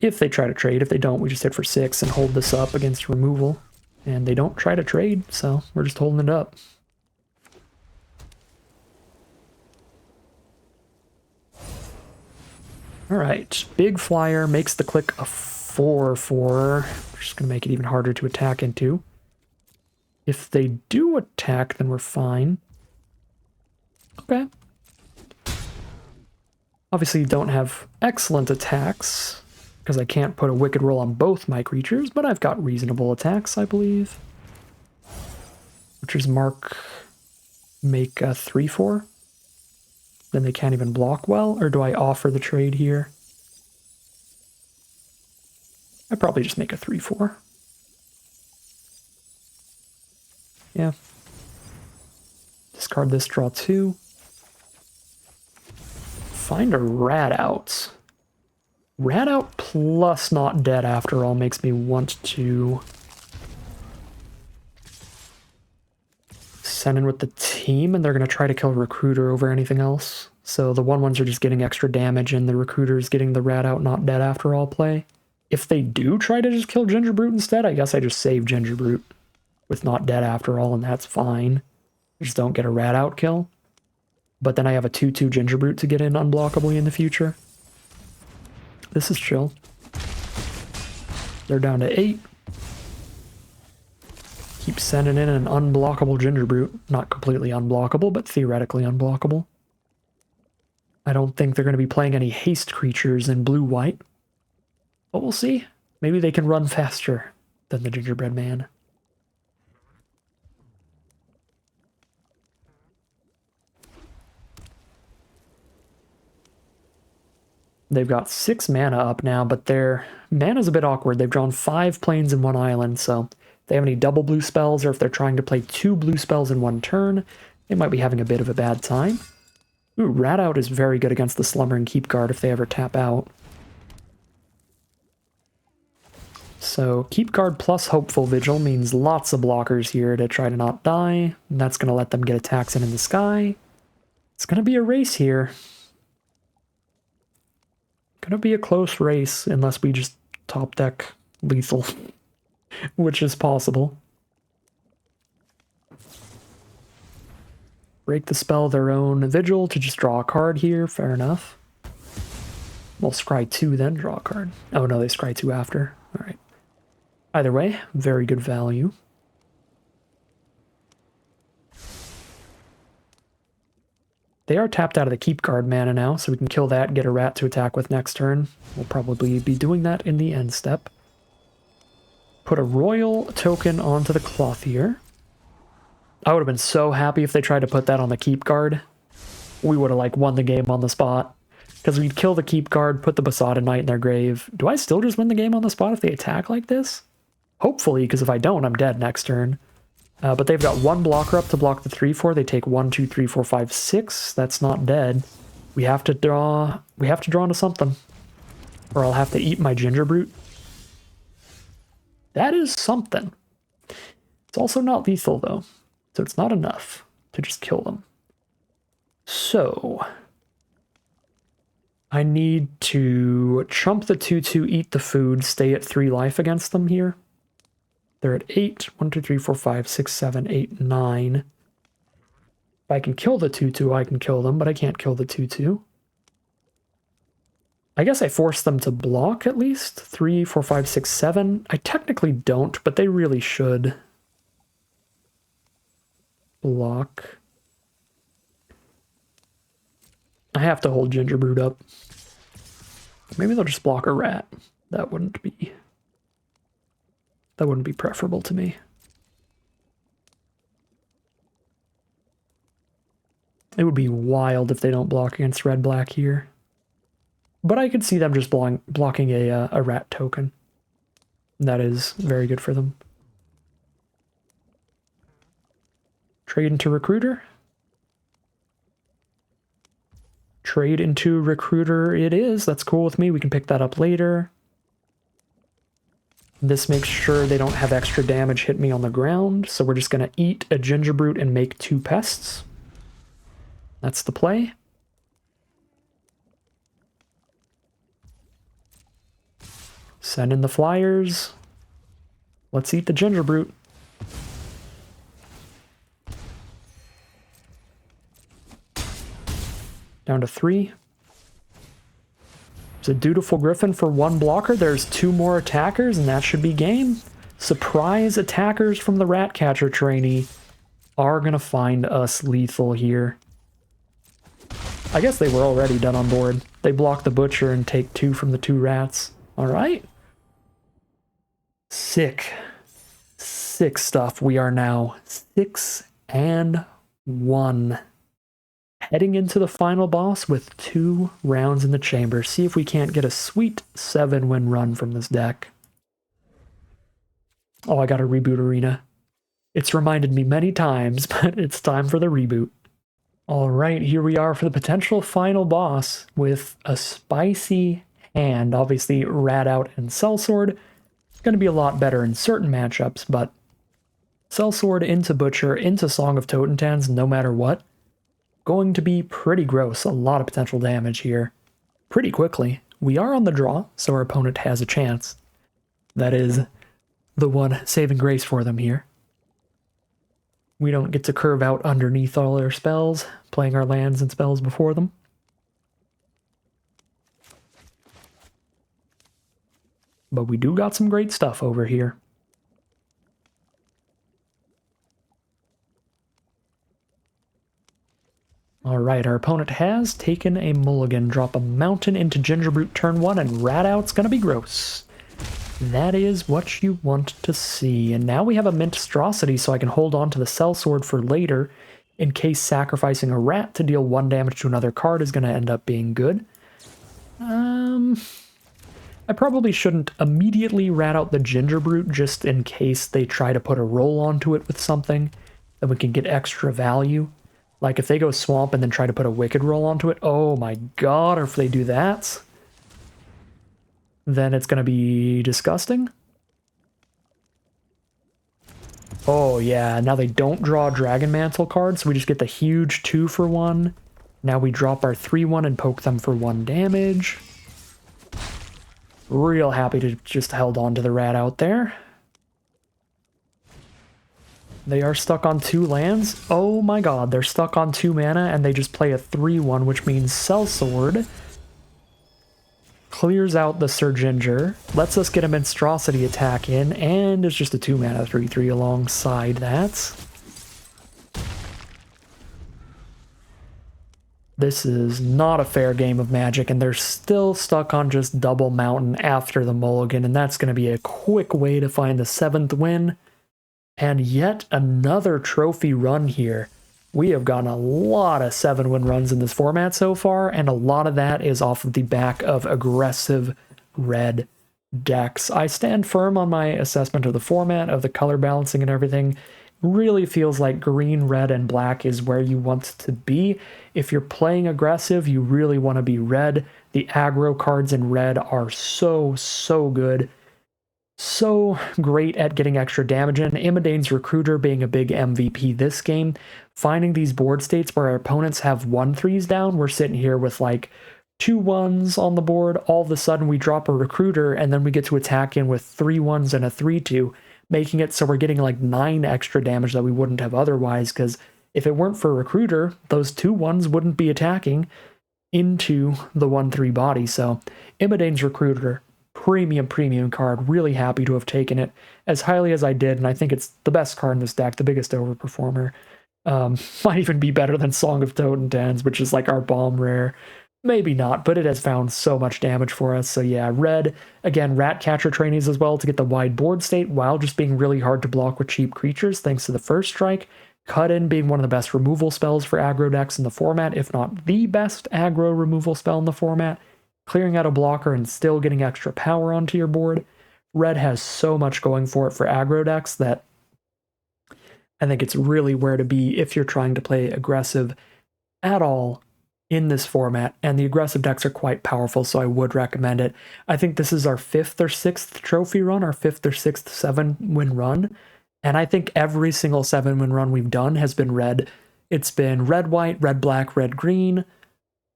If they try to trade. If they don't, we just hit for 6 and hold this up against removal. And they don't try to trade, so we're just holding it up. Alright, Big Flyer makes the click a 4/4. We're just going to make it even harder to attack into. If they do attack, then we're fine. Okay. Obviously don't have excellent attacks, because I can't put a Wicked Roll on both my creatures, but I've got reasonable attacks, I believe. Witcher's Mark make a 3/4. Then they can't even block well, or do I offer the trade here? I probably just make a 3/4. Yeah. Discard this, draw 2. Find a Rat Out. Rat Out plus not dead after all makes me want to send in with the team, and they're going to try to kill Recruiter over anything else. So the 1/1s are just getting extra damage, and the Recruiter's getting the Rat Out not dead after all play. If they do try to just kill Gingerbrute instead, I guess I just save Gingerbrute with not dead after all, and that's fine. I just don't get a Rat Out kill. But then I have a 2/2 Gingerbrute to get in unblockably in the future. This is chill. They're down to 8. Keep sending in an unblockable Gingerbrute. Not completely unblockable, but theoretically unblockable. I don't think they're going to be playing any haste creatures in blue-white. But we'll see. Maybe they can run faster than the Gingerbread Man. They've got 6 mana up now, but their mana's a bit awkward. They've drawn 5 planes in 1 island, so if they have any double blue spells, or if they're trying to play 2 blue spells in 1 turn, they might be having a bit of a bad time. Ooh, Rat Out is very good against the Slumbering Keep Guard if they ever tap out. So Keep Guard plus Hopeful Vigil means lots of blockers here to try to not die, and that's going to let them get attacks in the sky. It's going to be a race here. Gonna be a close race unless we just top deck lethal, which is possible. Break the spell their own Vigil to just draw a card here, fair enough. Well, scry 2 then draw a card. Oh no, they scry 2 after. Alright. Either way, very good value. They are tapped out of the Keep Guard mana now, so we can kill that, get a rat to attack with next turn. We'll probably be doing that in the end step. Put a Royal token onto the Clothier. I would have been so happy if they tried to put that on the Keep Guard. We would have, like, won the game on the spot. Because we'd kill the Keep Guard, put the Besotted Knight in their grave. Do I still just win the game on the spot if they attack like this? Hopefully, because if I don't, I'm dead next turn. But they've got 1 blocker up to block the 3/4. They take 1, 2, 3, 4, 5, 6. That's not dead. We have to draw into something. Or I'll have to eat my Ginger Brute. That is something. It's also not lethal though. So it's not enough to just kill them. So I need to chump the 2/2, eat the food, stay at 3 life against them here. They're at 8. 1, 2, 3, 4, 5, 6, 7, 8, 9. If I can kill the 2/2, I can kill them, but I can't kill the 2/2. I guess I force them to block at least. 3, 4, 5, 6, 7. I technically don't, but they really should block. I have to hold Ginger Brood up. Maybe they'll just block a rat. That wouldn't be preferable to me. It would be wild if they don't block against red-black here. But I could see them just blocking a rat token. That is very good for them. Trade into Recruiter. Trade into Recruiter it is. That's cool with me. We can pick that up later. This makes sure they don't have extra damage hit me on the ground, so we're just going to eat a Ginger Brute and make 2 pests. That's the play. Send in the flyers. Let's eat the Ginger Brute. Down to 3. There's a Dutiful Griffin for 1 blocker. There's 2 more attackers, and that should be game. Surprise attackers from the Ratcatcher trainee are going to find us lethal here. I guess they were already done on board. They block the Butcher and take 2 from the 2 rats. All right. Sick. Sick stuff. We are now 6-1. Heading into the final boss with 2 rounds in the chamber. See if we can't get a sweet 7-win run from this deck. Oh, I gotta reboot Arena. It's reminded me many times, but it's time for the reboot. Alright, here we are for the potential final boss with a spicy hand. Obviously, Rat Out and Sellsword. It's going to be a lot better in certain matchups, but Sellsword into Butcher, into Song of Totentans, no matter what. Going to be pretty gross. A lot of potential damage here. Pretty quickly. We are on the draw, so our opponent has a chance. That is the one saving grace for them here. We don't get to curve out underneath all their spells, playing our lands and spells before them. But we do got some great stuff over here. Alright, our opponent has taken a mulligan. Drop a mountain into Ginger Brute turn 1, and Rat Out's gonna be gross. That is what you want to see. And now we have a Minstrosity, so I can hold on to the Sellsword for later, in case sacrificing a rat to deal 1 damage to another card is going to end up being good. I probably shouldn't immediately rat out the Ginger Brute just in case they try to put a roll onto it with something that we can get extra value. Like if they go Swamp and then try to put a Wicked roll onto it, oh my god, or if they do that, then it's going to be disgusting. Oh yeah, now they don't draw a Dragon Mantle card, so we just get the huge 2-for-1. Now we drop our 3-1 and poke them for 1 damage. Real happy to just held on to the rat out there. They are stuck on 2 lands. Oh my god, they're stuck on 2 mana and they just play a 3-1, which means Sellsword clears out the Sir Ginger, lets us get a Monstrosity attack in, and it's just a 2 mana 3-3 alongside that. This is not a fair game of Magic, and they're still stuck on just double mountain after the mulligan, and that's going to be a quick way to find the 7th win. And yet another trophy run here. We have gotten a lot of 7-win runs in this format so far, and a lot of that is off of the back of aggressive red decks. I stand firm on my assessment of the format, of the color balancing and everything. Really feels like green, red, and black is where you want to be. If you're playing aggressive, you really want to be red. The aggro cards in red are so good. So great at getting extra damage in. Imidane's Recruiter being a big MVP this game. Finding these board states where our opponents have 1-3s down. We're sitting here with like 2 1s on the board. All of a sudden we drop a Recruiter and then we get to attack in with 3 1s and a 3-2. Making it so we're getting like 9 extra damage that we wouldn't have otherwise, because if it weren't for Recruiter, those 2 1s wouldn't be attacking into the 1-3 body. So Imidane's Recruiter, premium card. Really happy to have taken it as highly as I did, and I think it's the best card in this deck, the biggest overperformer. Might even be better than Song of Totentans, which is like our bomb rare. Maybe not, but it has found so much damage for us. So yeah, red, again, Ratcatcher trainees as well to get the wide board state while just being really hard to block with cheap creatures thanks to the first strike. Cut In being one of the best removal spells for aggro decks in the format, if not the best aggro removal spell in the format. Clearing out a blocker and still getting extra power onto your board. Red has so much going for it for aggro decks that I think it's really where to be if you're trying to play aggressive at all in this format, and the aggressive decks are quite powerful, so I would recommend it. I think this is our 5th or 6th trophy run, our 5th or 6th 7-win run, and I think every single 7-win run we've done has been red. It's been red-white, red-black, red-green,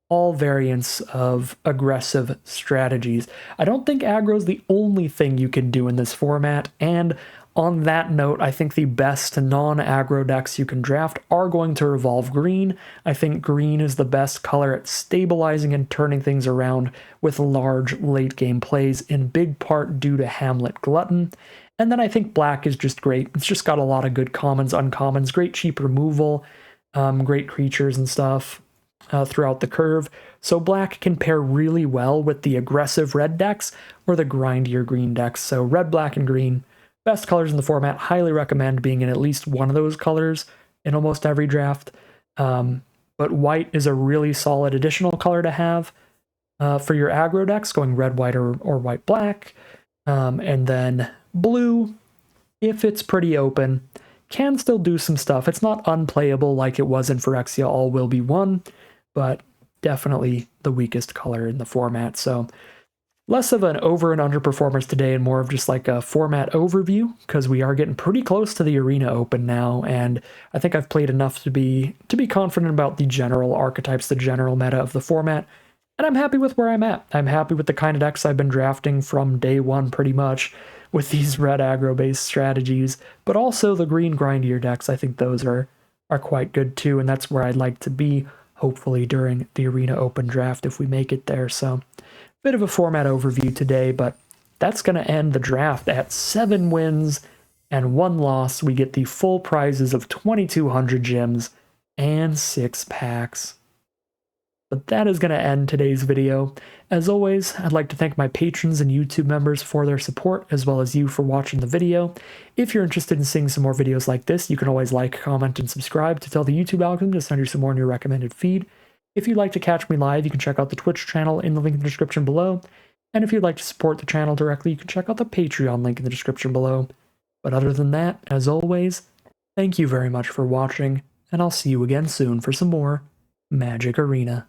all variants of aggressive strategies. I don't think aggro is the only thing you can do in this format, and on that note, I think the best non-aggro decks you can draft are going to revolve green. I think green is the best color at stabilizing and turning things around with large late-game plays, in big part due to Hamlet Glutton. And then I think black is just great. It's just got a lot of good commons, uncommons, great cheap removal, great creatures and stuff throughout the curve. So black can pair really well with the aggressive red decks or the grindier green decks. So red, black, and green, best colors in the format. Highly recommend being in at least one of those colors in almost every draft. But white is a really solid additional color to have for your aggro decks, going red, white, or white, black. And then blue, if it's pretty open, can still do some stuff. It's not unplayable like it was in Phyrexia All Will Be One, but definitely the weakest color in the format. So less of an over and under performance today and more of just like a format overview, because we are getting pretty close to the Arena Open now, and I think I've played enough to be confident about the general archetypes, the general meta of the format, and I'm happy with where I'm at. I'm happy with the kind of decks I've been drafting from day one pretty much with these red aggro-based strategies, but also the green grindier decks. I think those are quite good too, and that's where I'd like to be, hopefully during the Arena Open draft if we make it there. So bit of a format overview today, but that's going to end the draft at 7 wins and 1 loss. We get the full prizes of 2,200 gems and 6 packs. But that is going to end today's video. As always, I'd like to thank my patrons and YouTube members for their support, as well as you for watching the video. If you're interested in seeing some more videos like this, you can always like, comment, and subscribe to tell the YouTube algorithm to send you some more in your recommended feed. If you'd like to catch me live, you can check out the Twitch channel in the link in the description below. And if you'd like to support the channel directly, you can check out the Patreon link in the description below. But other than that, as always, thank you very much for watching, and I'll see you again soon for some more Magic Arena.